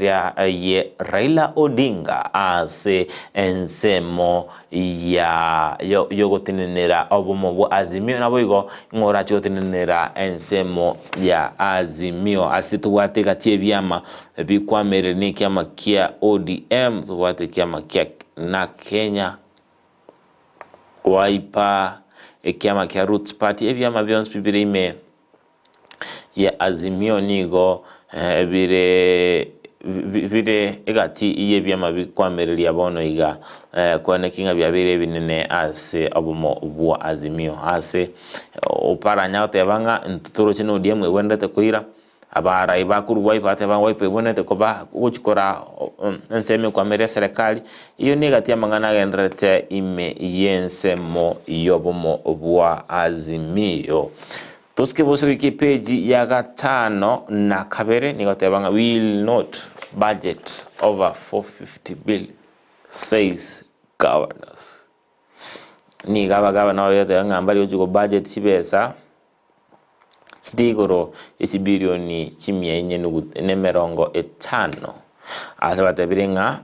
Speaker 2: ye Raila Odinga ase ensemo ya yogotinenera obumo bwa azimio nabo igo ngora chigotinenera ensemo ya azimio asituwate gatie byama bikwamere ni kiama kia ODM tuwate kiama kia na Kenya Wiper kiama kia Roots Party ebyama byonse bibiri ime ya azimio nigo vire egati iye byama bikwamerera bono iga kwane kinga byabire binene ase obumo bwa azimio ase oparanya otebanga ntuturo chino diemwe wendete kuira abara ibakuru Wiper atebanga Wiper wendete koba uchikora enseme kwamerera serikali iyo negati amangana gendrete ime yensemo yobumo bwa azimio toske bose wiki page ya gatano na kabere nigotebanga will not budget over 450 billion says governors. Ni gavana yote ngambali ojugo budget chibesa chidigoro echibilioni chimia enye nemerongo etano. Asabatabiringa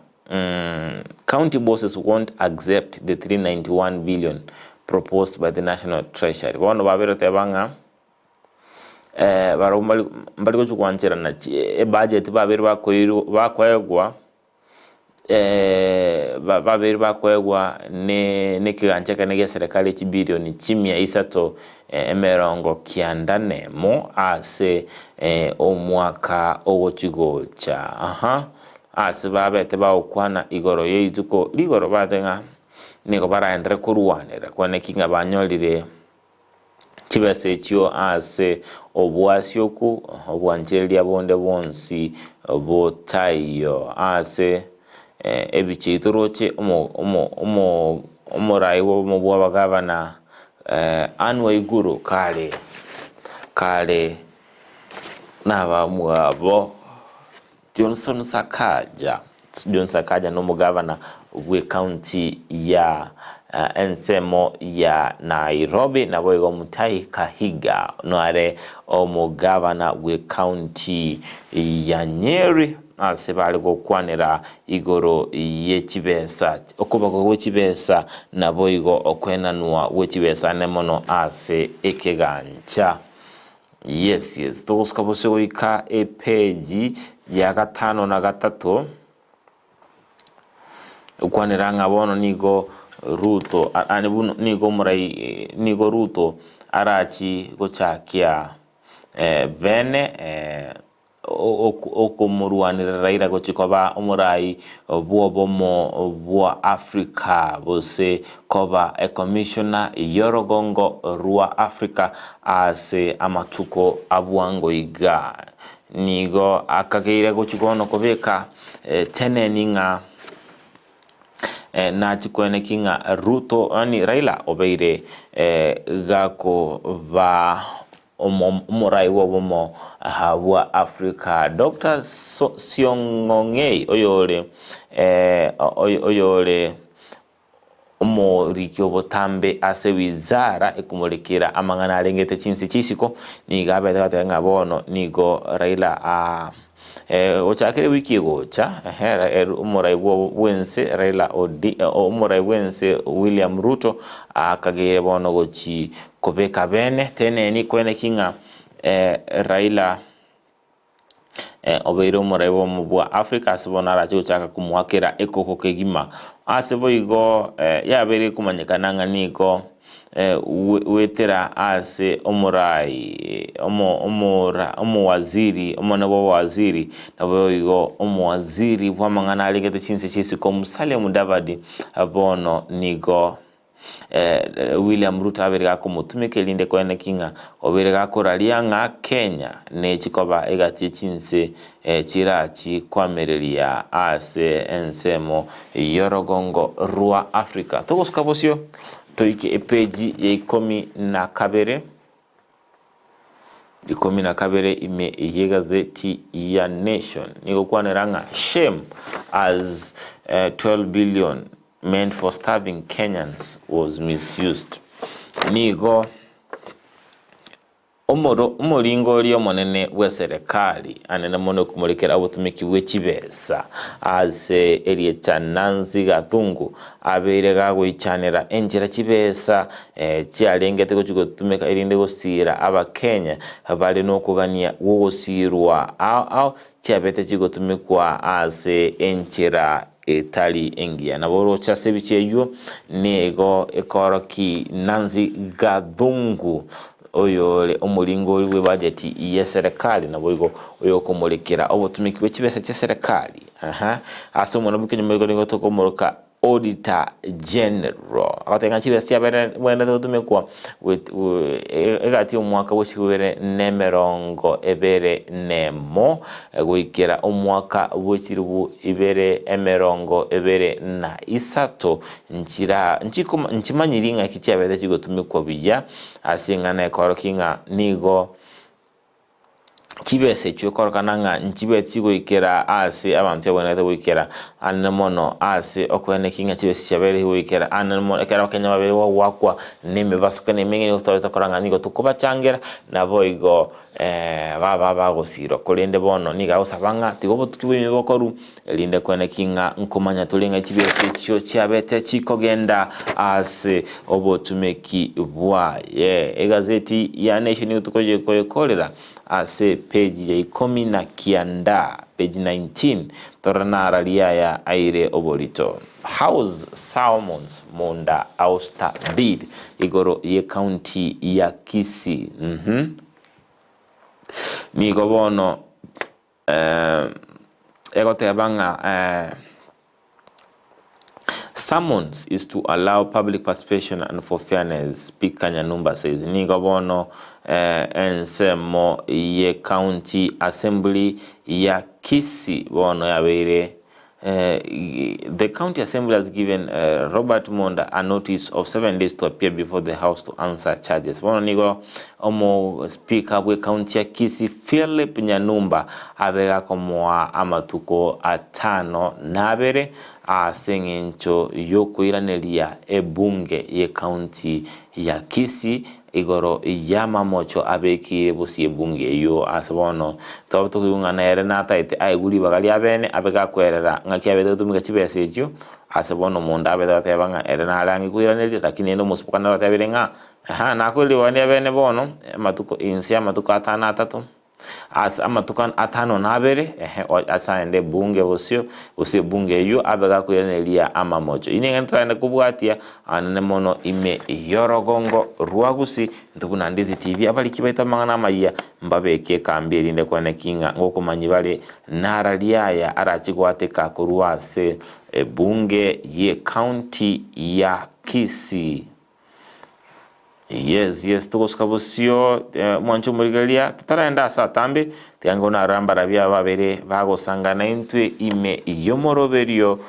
Speaker 2: county bosses won't accept the 391 billion proposed by the National Treasury. Bono babero tebanga mbali kuchukwanchira na budget babero bakwegwa babiri bakwegwa ne kigancheka nege serikali chibilioni chimia isato emerongo kiandane mo ase omwaka ogochigocha ase babete baokwana igoro yeituko ligoro batenga niko baraendre kurwanira kwane kinga banyolire chibese ekyo ase obwasioku obwanchelia bonde bonsi obotayo ase ebichitoroche omoraiwo mobwa bagavana anwa iguru kale nabamwabo Johnson Sakaja no mugavana we county ya ensemo ya Nairobi na boigo Mutai Kahiga no are omugavana we county ya Nyeri asebali gokwanira igoro yechibesa okubako wechibesa na boigo okwenanwa wechibesa nemono ase ekegancha. Yes toskabose goika epeji ya gatano na gatatu ukwanira ngabono nigo Ruto anibuno nigo murai nigo Ruto arachi gochakia bene okumurwanira raira gochikoba omurai bwobomo bwa Africa bose koba a commissioner yorogongo rua Africa ase amatuko abwango iga nigo akageire gochikono kobeka teneninga na chikwene kinga Ruto ani Raila obeire gako va umurai wobomo wa Africa Dr. Siongongei oyole umurikyo botambe ase wizara ekumulikira amangana alengete chinsi chisiko ni gabe ngabono nigo Raila ochakire wiki gocha umurai wense Raila umurai wense William Ruto akageye bono gochi kobeka bene tene ni kwene kinga Raila obeiro umurai bwa Africa asibonara chochaka kumwakira ekoko kegima asebo igo yabere kumanyekananga niko wetera ase omurai waziri omonabo waziri nabo igo waziri bwamangana alingete chinse chisi ko Musalia Mudavadi abono nigo William Ruto aberega kumutumike linde kwene kinga oberega koralia nga Kenya ne chikoba egati chinse chirachi kwamerelia ase ensemo yorogongo rua Africa togoskabosio toike epeji ya 12 ime gazeti ya Nation niko kwaniranga shame as 12 billion meant for starving Kenyans was misused. Nigo umulingo liyo monene we serikali anene mono kumulikira obutumiki bw'ekibesa ase elie chananzi gatungu abeire gagwichanira enjira kibesa kyalengete kutumika irinde gosira abakenya bali nokugania wogosirwa au kyabete kigotumikwa ase enjira etali engia na boro chase bicheyo nego ekoroki nanzi gadungu oyole omulingo we budget ya serikali na boigo oyo kumulikira obutumiki bw'ekibesa kya serikali asomo nabukenye muligo tokomoroka Auditor General atenga kibesa cyabere wenda dotumekwa egati omwaka w'ekibere nemerongo ebere nemo gwikira omwaka w'ekiribu ibere emerongo ebere na isato nchimanyiringa kicyabere kigotumekwa biya asingana ekorokinga nigo chibese chukorkananga nchibeti goikera ase abantu yabonete goikera anemono ase okwene kinga chibese chabere goikera anemono ekera Kenya babere wakwa neme basukane mengi utaweta koranga nigo tukuba changera na boigo baba gosiro kolende bono niga usabanga tigobo tukibwe bokoru elinde kwene kinga nkomanya tulinga chibese cyo chabete chikogenda ase obotumeki bwa egazeti ya Nation tukoje koyekolera ase page ya 19 page 19 torana ralia ya aire oborito house salmons monda auster bid igoro ye county ya Kisii ni gobono egotebanga summons is to allow public participation and for fairness. Speaker Nyanumba says, Nigobono ensemo ye county assembly ya Kisii bono ya were. The county assembly has given Robert Monda a notice of 7 days to appear before the house to answer charges. Bono nigo omo speaker we county ya Kisii Philip Nyanumba abega komoa amatuko atano nabere asengencho yokuiranelia ebunge ye county ya Kisii igoro yama mocho abeki busi ebunge yo asbono tobuto kuyungana ere nataite aiguri bagali abene abega kwerera ngaki abedo tumika chibese ejo asbono munda abedo tebanga ere narangi kuiranelia lakini endo musipokana batabirenga nakweli wani abene bono matuko insia matuko atana atatu as amatukan atano nabere asaende bunge bosio bunge yo abega kuyenelia ama mocho inengentrane kubwatia anemono ime yorogongo ruagusi ndukuna Ndizi TV abali kibaita mangana maya mbabeke kambiri inde kwane kinga ngokumanyi bale naraliaya arachigwateka kuruase bunge ye county ya Kisii. Yes, tukoskabusio mwancho murigalia tutaraenda saa tambe tiangona ramba rabia babere bagosangana intwe ime yomoroberio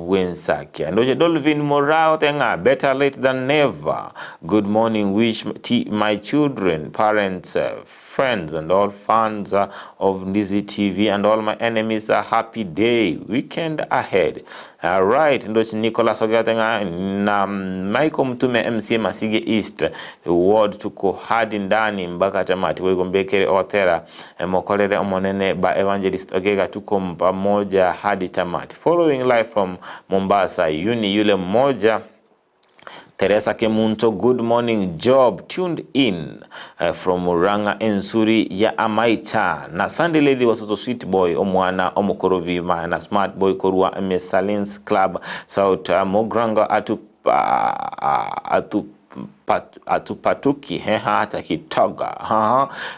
Speaker 2: wensakia ndoje Dolvin Morao tenga better late than never. Good morning, wish my children, parents, friends and all fans of Ndizi TV and all my enemies a happy day weekend ahead. All right, ndochi Nicholas Ogatenga na Michael Mtume MC Masige East ward tuko hadi ndani mpaka tamati wegombekere otera mokolere omonene ba evangelist Ogega tuko pamoja hadi tamati. Following live from Mombasa yule mmoja Teresa Kemunto, good morning, job tuned in from Muranga Ensuri ya Amaita na Sunday lady watoto sweet boy omwana omukorovima na smart boy korua Salins Club South Mogranga atupatuki hata kitoga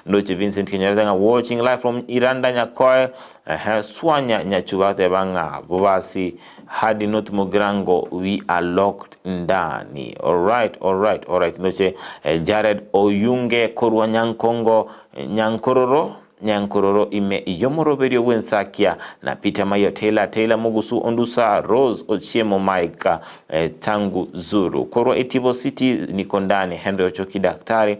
Speaker 2: Ndoche Vincent Kenyaranga watching live from Iranda Nyakoe swanya nyachubate banga bubasi hadi not Mogrango we are locked ndani. Alright Ndoche Jared Oyunge korwa Nyankororo ime yomoroberio wensakia na Peter Mayo Taylor Mugusu Ondusa Rose Ochiemo Maika tangu Zuru korwa Etibo City nikondani Henry Ochoki daktari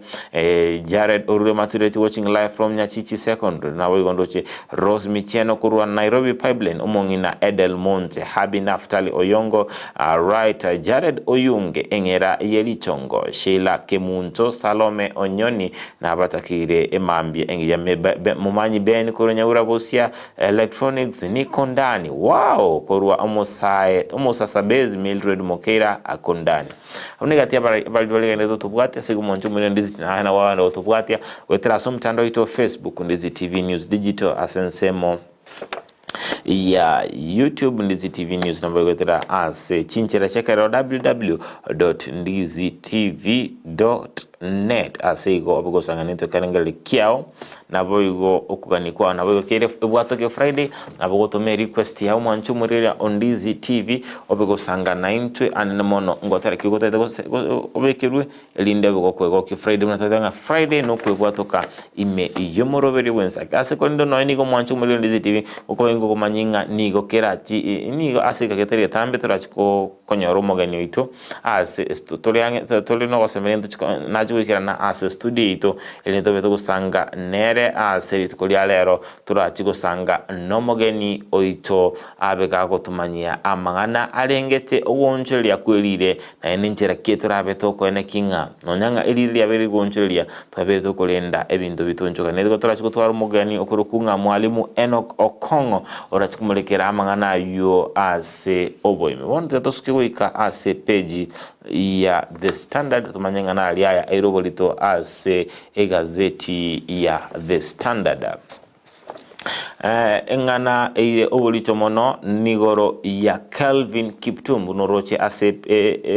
Speaker 2: Jared Orure Maturity watching live from Nyachichi Secondary na wegondoche Rose Micheno korwa Nairobi Pipeline umongina Edel Monte Habi Naftali Oyongo. Right, Jared Oyunge Engera Yelichongo Sheila Kemunto Salome Onyoni na batakire emambie engia mumanyi ben koronya urabosia electronics nikondani wow korwa omosasabezi Mildred Mokera akondani unigatia bali ndo tubwatia siku moncho mwene Ndizi na wana tubwatia wetera somtando ito Facebook Ndizi TV News Digital asensemo ya YouTube Ndizi TV News namba wetera as chinchera chekera www.ndizitv.net asego obugo sanganito karengale kiao na boigo okuganikwa na boigo kere bwatoke Friday na bogo tome request ya mwanchu murira on Ndizi TV obugo sangana intwe anemono ngotara kigotete obekirwe elinde bogo kwego ki Friday mnatanga Friday no kwego atoka ime yomoroberi wensa ase kondo no inigo mwanchu murira Ndizi TV uko ngo komanyi tumanyinga nigo kerachi nigo asika keteria tambe turachiko konyoro mogani ito ase tuli no gosemerento nachi wikira na ase studio ito elento beto gusanga nere ase ritukolia lero turachi gusanga no mogeni oito abega gotumanyia amangana arengete owoncheria kwelire na enenchera ketura beto kwene kinga nonyanga elili abiri goncheria twabeto kolenda ebintu bitonchoka netgo turachi gutwara mogani okurukunga mwalimu Enoch Okongo orachikumulekera amangana yo ase oboime bonte toskewika ase page ya The Standard tumanyanga na aliaya airobolito ase egazeti ya The Standard. Engana obolito mono nigoro ya Kelvin Kiptum bunoroche ase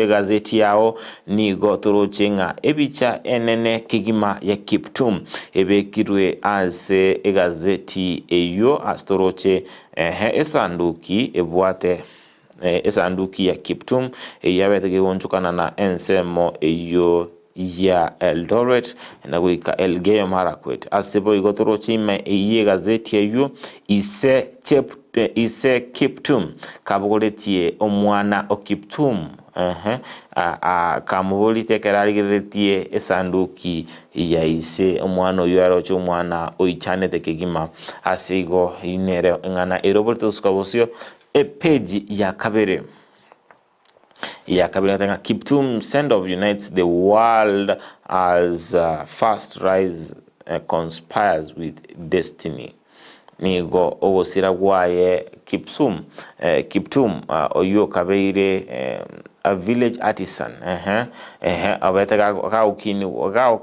Speaker 2: gazeti yao nigo toroche nga ebicha enene kigima ya Kiptum ebekirwe ase gazeti eyo astoroche esanduki ebwate esanduki ya Kiptum yabete gewonchukana na ensemo eyo ya Eldoret na wika Elgeyo Marakwet asebo igotoro chima iye gazeti eyo ise Kiptum kabugoletie omwana okiptum kamuboli tekerarigeretie esanduki ya ise omwana oyo arocho omwana oichane tekegima asigo inere ngana eroberto skabosio page ya kabere tenga Kiptum send-off unites the world as fast rise conspires with destiny. Nigo ogosira gwaye Kiptum oyo kabeire a village artisan abetega gaukini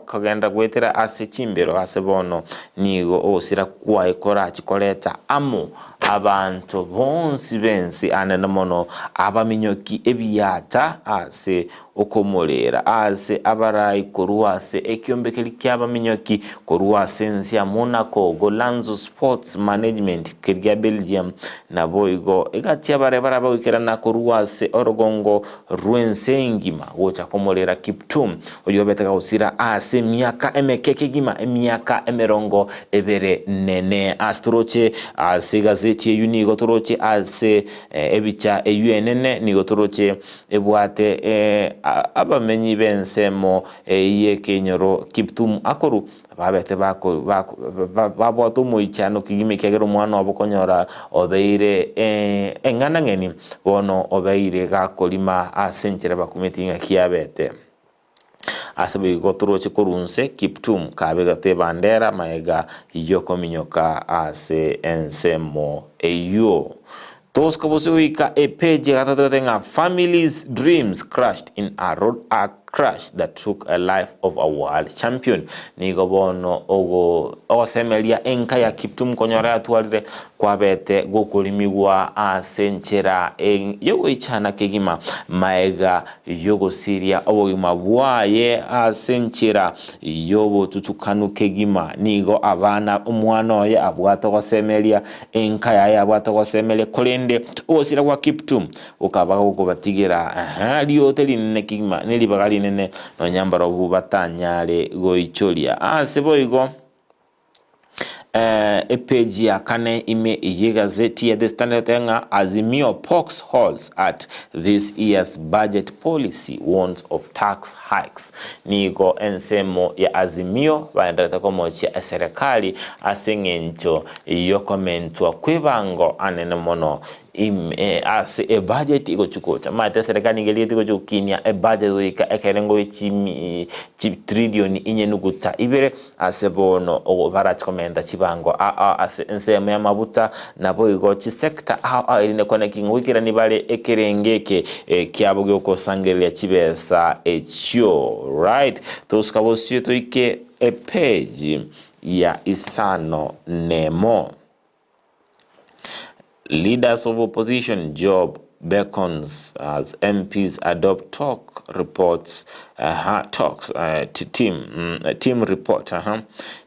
Speaker 2: kagenda gwetera ase chimbero ase bono nigo ogosira gwaye korachi koleta amo abantu bonsi bensi anene mono abaminyoki ebiyata ase okomolera ase abarai koruase ekyombekeli ky'abaminyoki koruase nsia Monaco Golanzo Sports Management kirya Belgium na boigo egati abarebara bawikira na koruase orogongo rwensengima wocha komolera Kiptum oyo betega usira ase miaka emekeke gima miaka emerongo ebere nene astroche ase gazeti unigo toroche ase ebicha enene nigo toroche ebwate abamenyi bensemo ye kenyoro Kiptum akoru babete babwato moichano kigime kegero mwana obokonyora obeire engana ngeni bono obeire gakolima asenchera bakumetinga kiabete asabe gotoroche korunse Kiptum kabegate bandera maega yoko minyoka ase ensemo eyo tos kabose wika page gatatenga families dreams crushed in a road crash that took a life of a world champion nigo bono ogo semelia enka ya Kiptum konyora atwarire kwabete gokolimigwa asenchera yogo ichana kegima maega yogo siria obogima bwaye asenchera yobo tutukanu kegima nigo abana umwana oye abwato gosemelia enka ya abwato gosemelia kolende osira kwa Kiptum ukaba ukobatigira liyoteli nekigima nelibagali nene no nyambaro bubatanyale goicholia seboigo page ya kane ime gazeti ya The Standard tenga Azimio pokes holes at this year's budget policy warns of tax hikes nigo ensemo ya Azimio baendelea komochia serikali asengencho yokomentwa kwebango anene mono as a budget iko chukota mate serikali ngelieti ko chukinia a budget wika ekerengo chip trillion inyenuguta ibere asebono obarach komenda chibango as ensema ya mabuta nabo igo chi sector ine connecting wikira nibale ekerengeke kiaboge ko sangelia chibesa echo right toskabosio to ike a page ya Isano Nemo. Leaders of opposition job beckons as MPs adopt talk reports talks team report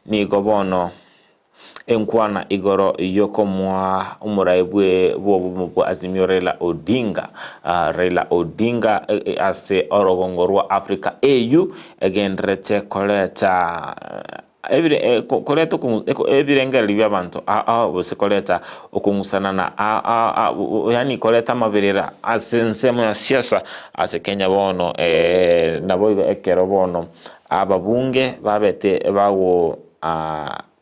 Speaker 2: ni gobono enkwana igoro yoko mwa umuraibwe bo Azimio Raila Odinga ase orogongorwa Africa AU again rete koleta koleta ebirengeri by'abantu bose koleta okungusana na yani koleta mabirira asensemo ya siasa ase Kenya bono nabo ekero bono ababunge babete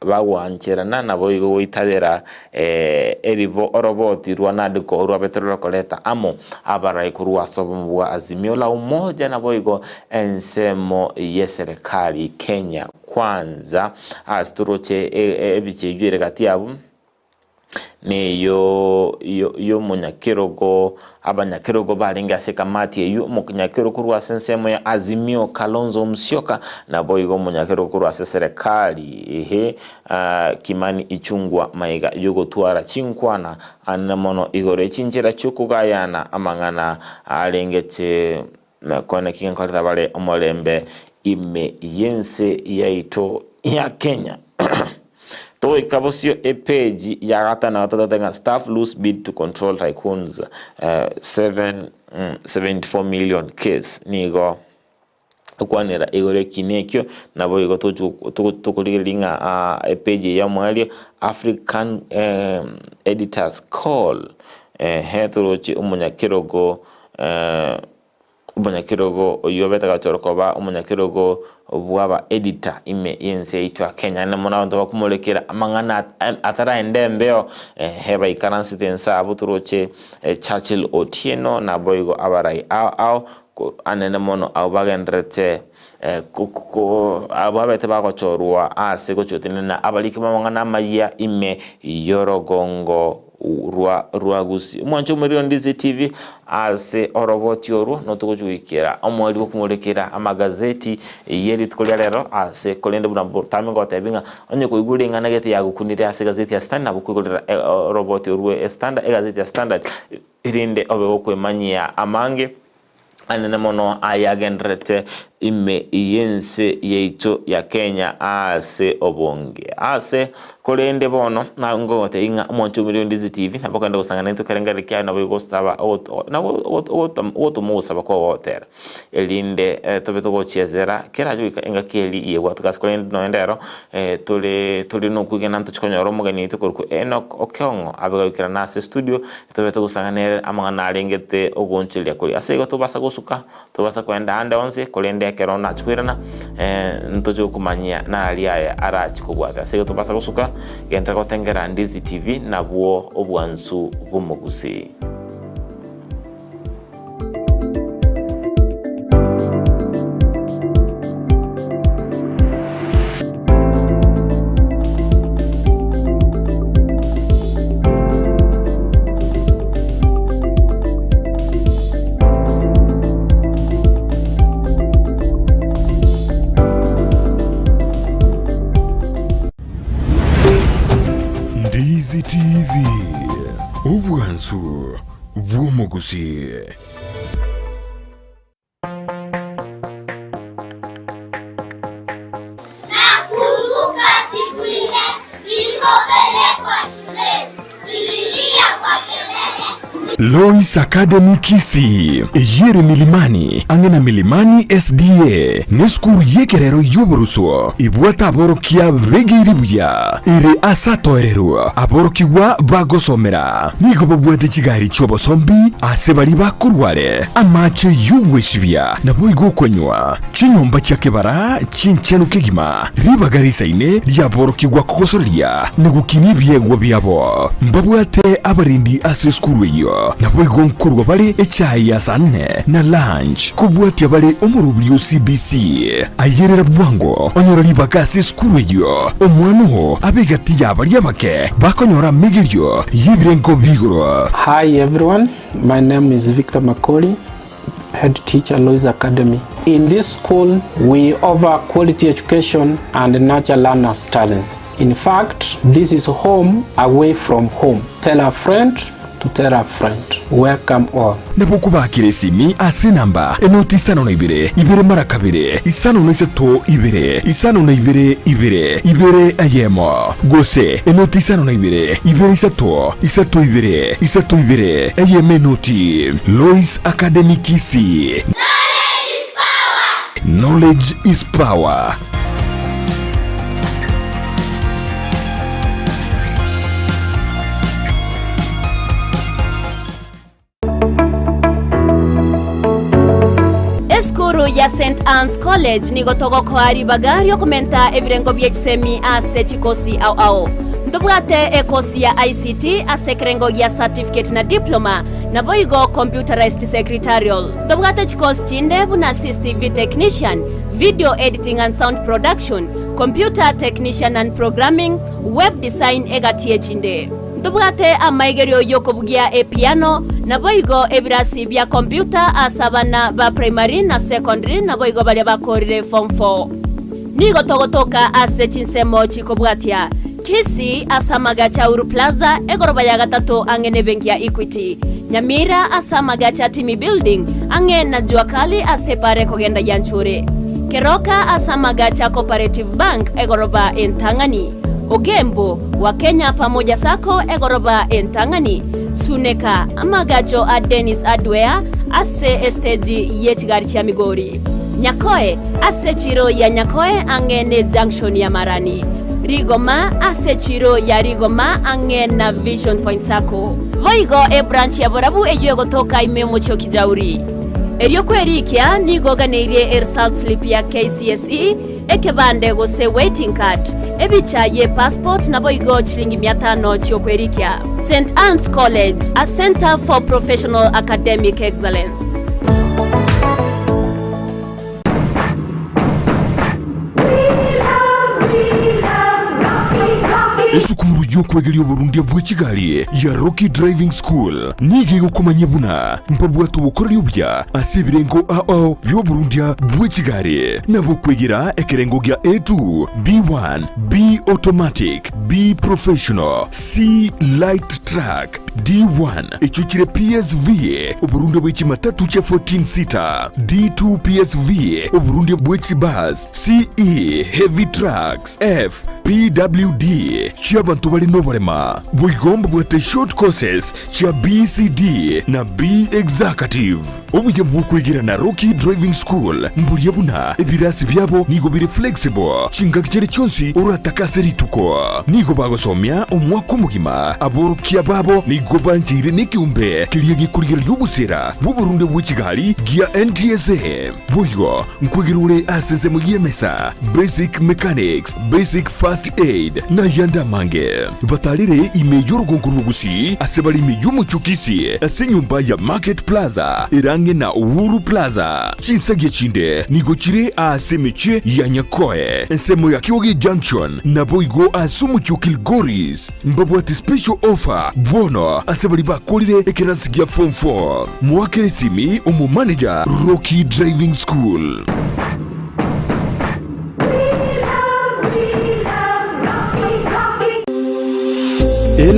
Speaker 2: bawancherana nabo igo itabera erivo oroboti rwanadiko rwabetero koleta amo abarai kurwa sobo azimio la umoja nabo igo ensemo ya serikali Kenya kwanza asturoche ebichejure kati yabo ne yo munyakirogo abanyakirogo balinga sekamati yo munyakirogo rwa sensemo ya Azimio Kalonzo Musyoka na boigo munyakirogo rwa serikali Kimani Ichungwa maiga yogo twara chinkwana anamono igore chinjira chukugayana amangana alengete na kone kinkolta bale omolembe ime yense yaito ya Kenya. To ikabosio page ya gatana watatenga staff loose bid to control tycoons 74 million case nigo kwanera igore kinekyo nabo igo tukulilinga page ya mwali African editors call hetorochi umunyakirogo oyobeta gachorokoba umunyakirogo bwaba editor ime yense itwa Kenya na mona ndo bakumulekera amangana atara endembeo heba ikaransi tensa abuturoche Churchill Otieno na boigo abarai au anene mono au bagendrete ababete bakochorwa asego chotinena abaliki mamangana maya ime yorogongo rwa Gusii mwancho muri Ndizi TV ase oroboti oru no tukujuikira omwali bokumulekera amagazeti yeri tukolya lero ase kolende buna tamingo tabinga onye kuigule ngana gete yagukunire ase gazeti ya Standard bukukolera roboti oru Standard gazeti ya Standard irinde obe kwemanyia amange anene mono ayagendrete ime yense yeito ya Kenya ase obonge ase kolende bono na ngote inga mwancho muri Ndizi TV napokanda kusangana into kerengere kya na bwo staba na woto musa bakwa wotera elinde tobeto go chezera kerajo inga keli ye watu kolende no endero tuli no kugena nto chikonyoro mugani to korku Enoch Okyongo Abigael na studio tobeto kusangana amangana alengete ogonchelia kuri ase go tobasa gusuka tobasa kwenda ande onse kolende kerona chkwirana ntojo kumanyia na aliaya arachi kugwata ase go tobasa gusuka genda kotengera Ndizi TV na bwo obwansu bumugusii
Speaker 1: Ndizi TV ubwansu bw'umugusii.
Speaker 7: Nakumbuka siku ile nilipopelekwa shule, nililia kwa kelele.
Speaker 1: Lois Academy Kisii yere milimani angena milimani SDA neskuru yekerero yoboruso ibwata aborokia begiribuya ire asatoerero aborokiwa bagosomera nigo babwate kigari cyobosombi ase bari bakurware amache yuweshibya nabo igokonywa chinyomba cyakebara chinchenu kigima ribagarisa ine ryaborokiwa kogosoria negukini byegwa byabo mbabwate abarindi ase skuru yo nabo igonkurwa bari echayi ya sanne na lunch kubwati bari omurubyo CBC ayerera bwango onyorori bagasi skuru yo omwanu abigati yabari yabake bakonyora migiryo yibrengo bigoro.
Speaker 8: Hi everyone, my name is Victor Makoli, head teacher Lois Academy. In this school, we offer quality education and nurture learners' talents. In fact, this is home away from home. Tell a friend to tell a friend. Welcome all.
Speaker 1: Nebukubakire simi ase namba enoti isano na ibere mara kabiri isano na iseto ibere ayemo gose enoti isano na ibere iseto ibere ayeme noti. Lois Academy Kisii. Knowledge is power.
Speaker 6: esukuru ya St. Anne's College nigotoko kwari bagario komenta ebirengo byekisemi ase chikosi au ndobwate ekosi ya ICT ase kerengo ya certificate na diploma na boigo computerized secretarial ndobwate chikosi chinde buna assistive technician, video editing and sound production, computer technician and programming, web design egatie chinde ndobwate amaigerio yokobugia piano na boigo ebirasi bya computer asabana ba primary na secondary na boigo bali bakorire form 4 nigo togotoka ase chinsemo chikobwatia Kisii asamaga cha Uru Plaza egoroba ya gatatu angene benki ya Equity Nyamira asamaga cha Timi Building ange na juakali asepare kogenda yanchure Keroka asamaga cha Cooperative Bank egoroba entangani Ogembo wa Kenya pamoja sako egoroba entangani Suneka amagacho a Dennis Adwea ase estedi yechigari cha Migori Nyakoe ase chiro ya Nyakoe angene junction ya Marani Rigoma ase chiro ya Rigoma angene na Vision Point sako Voigo branch ya Borabu ejuwe gotoka imemo choki jauri Erio kwerikia ni goganeirie result slip ya KCSE ekebande gose waiting card ebicha ye passport na boigo chilingi 500 chyo kwerikia St. Anne's College, a center for professional academic excellence.
Speaker 1: Esukuru yokwegelio Burundi bwe Kigali ya Rocky Driving School nige gukomanye buna mpabwatu bukoryo bya asibirengo ao byo Burundi bwe Kigali nabo kwegera ekerengo gya A2 B1 B automatic B professional C light track D1 echuchire PSV Burundi bwe Kimatatu cha 14 seater D2 PSV Burundi bwe Kibus CE heavy trucks F PWD Chiabantu bali nobarema bwigomba bwate short courses cha BCD na B executive obuye bwukwigira na Rocky Driving School mburi yabuna ebirasi byabo nigo biri flexible chingakire cyonsi uratakase rituko nigo bagosomya omwako mugima aborukia babo nigo banjire nikiumbe kiliye gikurigera yubusera bu Burundi bwe Kigali gia NTSA buyo nkwigirule asese mugiyemesa basic mechanics basic first aid na yanda mange batalire imeyo Gusii asebali imeyo Kisii asenyumba ya Market Plaza irange na Uhuru Plaza chinsage chinde nigochire asemeche ya Nyakoe ensemo ya Kyoge Junction na boigo asumucho Kilgoris mbabwati special offer bono asebali bakolire ekerasigia form 4 mwakere simi umu manager Rocky Driving School.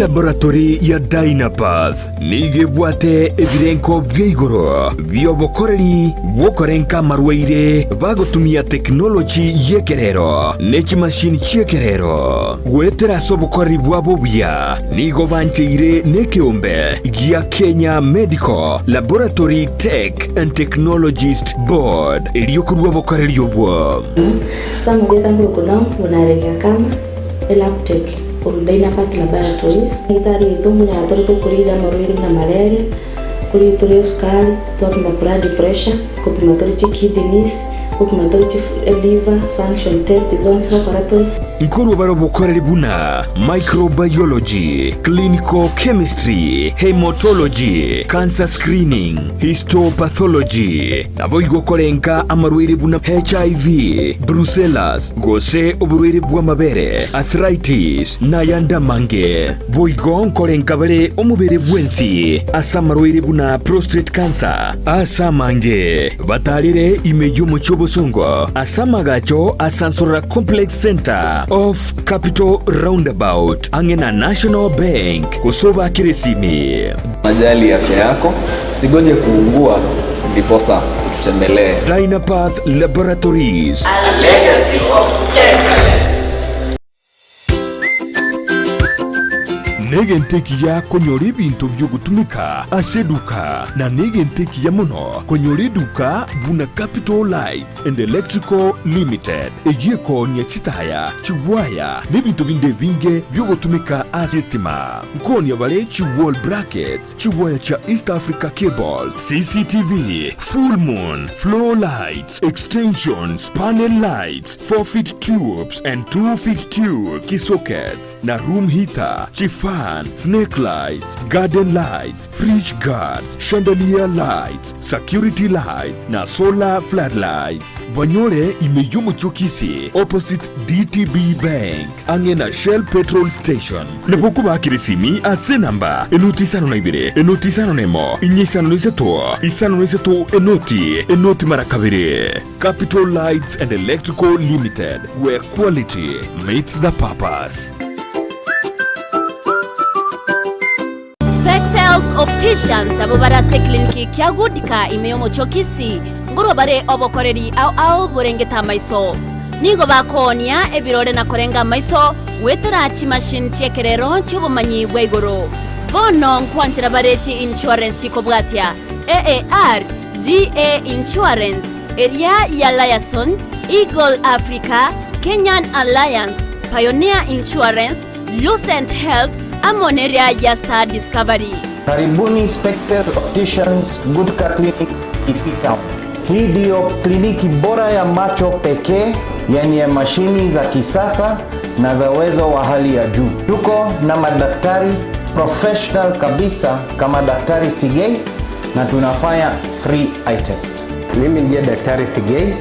Speaker 1: Laboratory ya Dynapath nige bwate ebirenko byeigoro byobokoreri bokorenka marwaire bagotumia technology yekerero nechi machine chekerero gwetera sobokoreri bwabo bya nigo bancheire nekiombe gia Kenya Medical Laboratory Tech and Technologist Board iliyokurwa bokoreri yobwo
Speaker 9: samugeta ngukuna munarega kama elaptech Dynapath Laboratories itari itomunya atori to kurida marwiri na malaria kuri tore sukari to blood pressure kupima tori kidneys kupima tori liver function test zonse laboratory
Speaker 1: nkuru baro bokoreri buna microbiology clinical chemistry hematology cancer screening histopathology nabo igokorenka amarwiri buna HIV brucellosis gose oburwiri bwa mabere arthritis na yanda mange boigon korenka bale omubere bwensi asamarwiri buna prostate cancer asamange batalire imeyo muchobosongo asamagacho asansora complex center of Capital Roundabout angena National Bank kusoba kiresimi.
Speaker 10: Najali afya yako, usigoje kuungua ndiposa tutembelee.
Speaker 1: Dynapath Laboratories,
Speaker 7: a legacy of excellence.
Speaker 1: negentekia konyora ebintu byogutumika aseduka na negentekia muno konyora eduka buna Capital Lights and Electrical Limited eyekonia chitaya chiwaya n'ebintu binde binge byogutumika asistima nkonia bale chiwall brackets chiwaya cha East Africa Cable, CCTV, full moon, floor lights, extensions, panel lights, 4-feet tubes and 2-feet tube key sockets na room heater, fan, snake lights, garden lights, fridge guards, chandelier lights, security lights na solar floodlights. Banyore imeyomo chokisi opposite DTB Bank angena Shell petrol station. Napoku bakirisimi ase namba enotisano na ibire enotisano nemo inyisano niseto enoti marakabire. Capital Lights and Electrical Limited, where quality meets the purpose.
Speaker 6: Spexels Opticians abo barase kliniki kya gudika imeyomo chokisi ngoro bare obokoreri au burengeta maiso nigo bakonia ebirore na korenga maiso wetera chi machine chekerero chubumanyi bwegoro bono nkwanchira bareti insurance ikobwatia AAR GA Insurance Area ya Liason Eagle Africa Kenyan Alliance Pioneer Insurance Lucent Health Amoneria ya Star Discovery.
Speaker 5: Karibuni Spexels Opticians Goodka Clinic Kisii Town. Hii ndio kliniki bora ya macho pekee yenye mashini za kisasa na za uwezo wa hali ya juu. Tuko na madaktari professional kabisa kama Daktari Sigei na tunafanya free eye test.
Speaker 11: Mimi ndiye Daktari Sigei.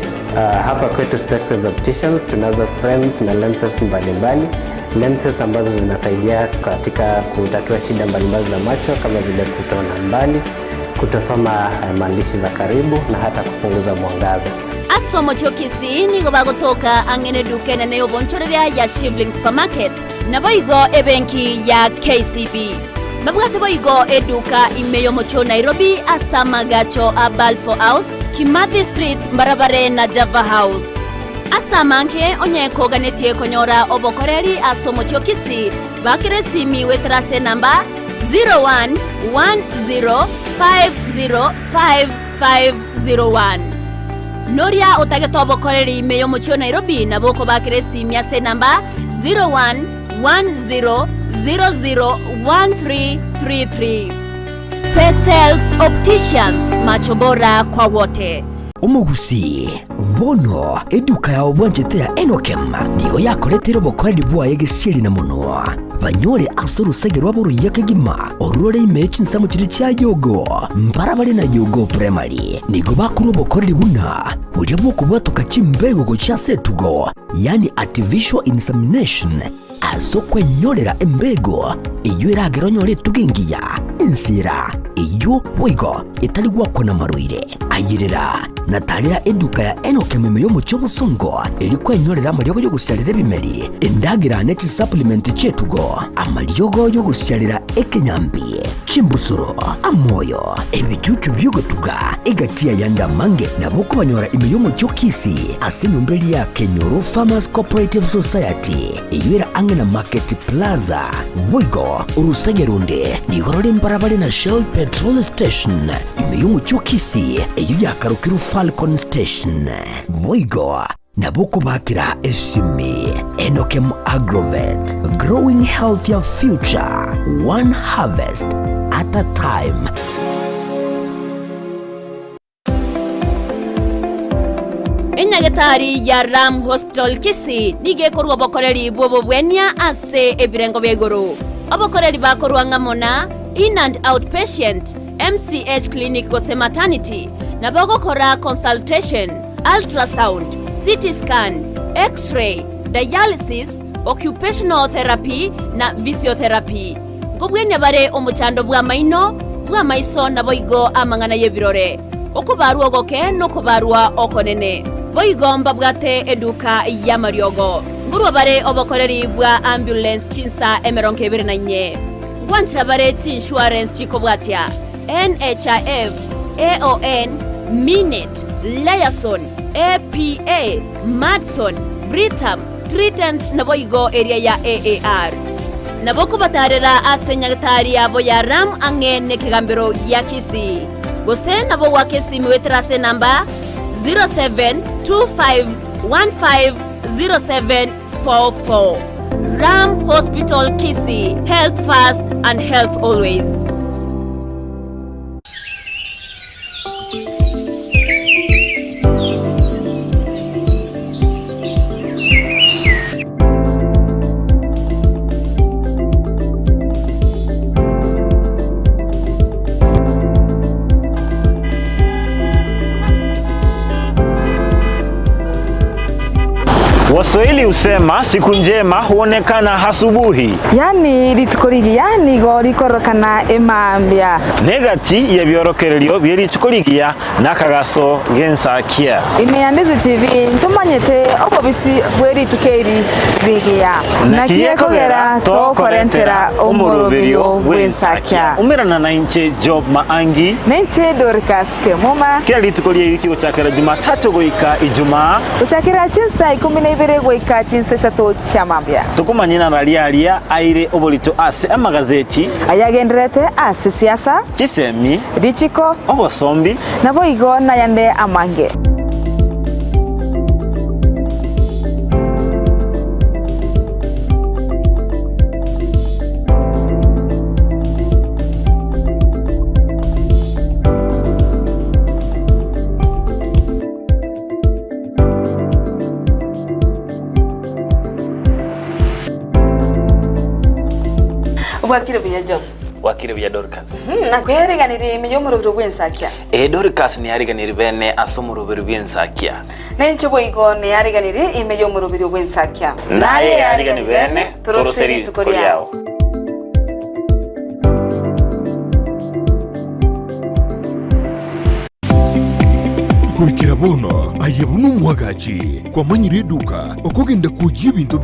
Speaker 11: Hapa kwetu Spexels Opticians tunazo frames na lenses mbalimbali. Lenses ambazo zinasaidia katika kutatua shida mbalimbali za macho kama vile kutoona mbali, kutosoma maandishi za karibu na hata kupunguza mwangaza.
Speaker 6: Asomo chokisi nigo bagotoka angene dukene neyo bonchoreria ya Shivling Supermarket na boigo ebenki ya KCB. Mabwate boigo eduka imeyo mocho Nairobi asama gacho a Balfour House, Kimathi Street, Mbarabare na Java House. Asamanke onye koganetie konyora obokoreri asomo chokisi bakire simi wetrase namba 0110505501. Noria otageto obokoreri imeyo mocho Nairobi na boko bakire simi ase namba 0110001333. Spexels Opticians, macho bora kwa wote.
Speaker 12: Gusii bono eduka ya obwanjete ya Enokem nigo yakoretero bokoreri bwaye gesiri na muno banyore asorusegero boro yakegima orore imechi nsamo kiri cya yogo mbarabari na yogo primary nigo bakuru bokoreri buna buryo bwo kubwatoka chimbego go cya setugo yani artificial insemination asokwe nyorera embego iyo iragero nyore tugengiya insira iyo boigo itali gwakona maruire ayirira natalira eduka ya Enokem yo mucyo busongo iliko enyorera amaryogo yo gusyalira bimeri endagira nechi supplement chetugo amaryogo yo gusyalira ekenyambi chimbusuro amoyo ebicucu byogotuga egatia yanda mange naboko banyora imiyo mucyo Kisii asinumbeli ya Kenyoro Farmers Cooperative Society iyira angena Market Plaza boigo urusegerunde nigorore mbarabare na Shell petrol station imiyo mucyo Kisii iyo yakarukiru Falcon Station boigo naboko bakira esimi Enokem Agrovet, growing healthier future one harvest at a time.
Speaker 6: Enyagetari ya Ram Hospital Kisii nige korwa bokoreri bobo bwenya ase ebirengo byegoro abokoreri bakorwa ngamona in and outpatient MCH clinic gose maternity na bagokora consultation, ultrasound, CT scan, X-ray, dialysis, occupational therapy na physiotherapy. Ngobwenya bare omuchando bwa maino bwa maiso na boigo amangana yebirore okubarwa goke no kubarwa okonene boigo mbabwate eduka ya maryogo ngurwa bare obokoreri bwa ambulance chinsa emeronke birenanye gwanchira bare insurance chikobwatia NHIF, AON, Minute, Liason, APA, Madson, Britam, Trident na boigo area ya AAR. nabo kubatarira ase nyagetari yabo ya ram ang'ene kigambiro ya Kisii gose nabo wakesi miweterase namba 0725150744. Ram Hospital Kisii, health first and health always.
Speaker 2: Waswahili husema siku njema huonekana asubuhi.
Speaker 3: Yani litukorigia nigo likorokana emambia.
Speaker 2: Negati ya byorokererio byeritukorigia nakagaso gensakia.
Speaker 3: Ndizi TV ntumanyete obobisi bweri tukeri bigia.
Speaker 2: Nakiye kogera to korentera omoroberio wensakia. Umirana na inche job MAANGI.
Speaker 3: Nenche Dorcas Kemuma.
Speaker 2: Kila litukoria wiki uchakira Jumatatu goika Ijumaa.
Speaker 3: Uchakira chinsa 12 goika chinsa sato chamambia.
Speaker 2: Tukumanyina ralialia aire obolito ase amagazeti.
Speaker 3: Ayagenderete ase siasa.
Speaker 2: Chisemi.
Speaker 3: Dichiko.
Speaker 2: Obosombi.
Speaker 3: Nabo igo na yande amange. Wakire bya job.
Speaker 2: Wakire bya Dorcas.
Speaker 3: Na kwereganire imiyomoro bw'ensakia.
Speaker 2: Dorcas ni yariganire bene asomoro bw'ensakia.
Speaker 3: Nenche boigo ne yariganire imiyomoro bw'ensakia.
Speaker 2: Naye yariganire bene toroseri tukoriao.
Speaker 1: Kwikira bono ayebuno mwagachi kwa manyire duka okogenda kujia bintu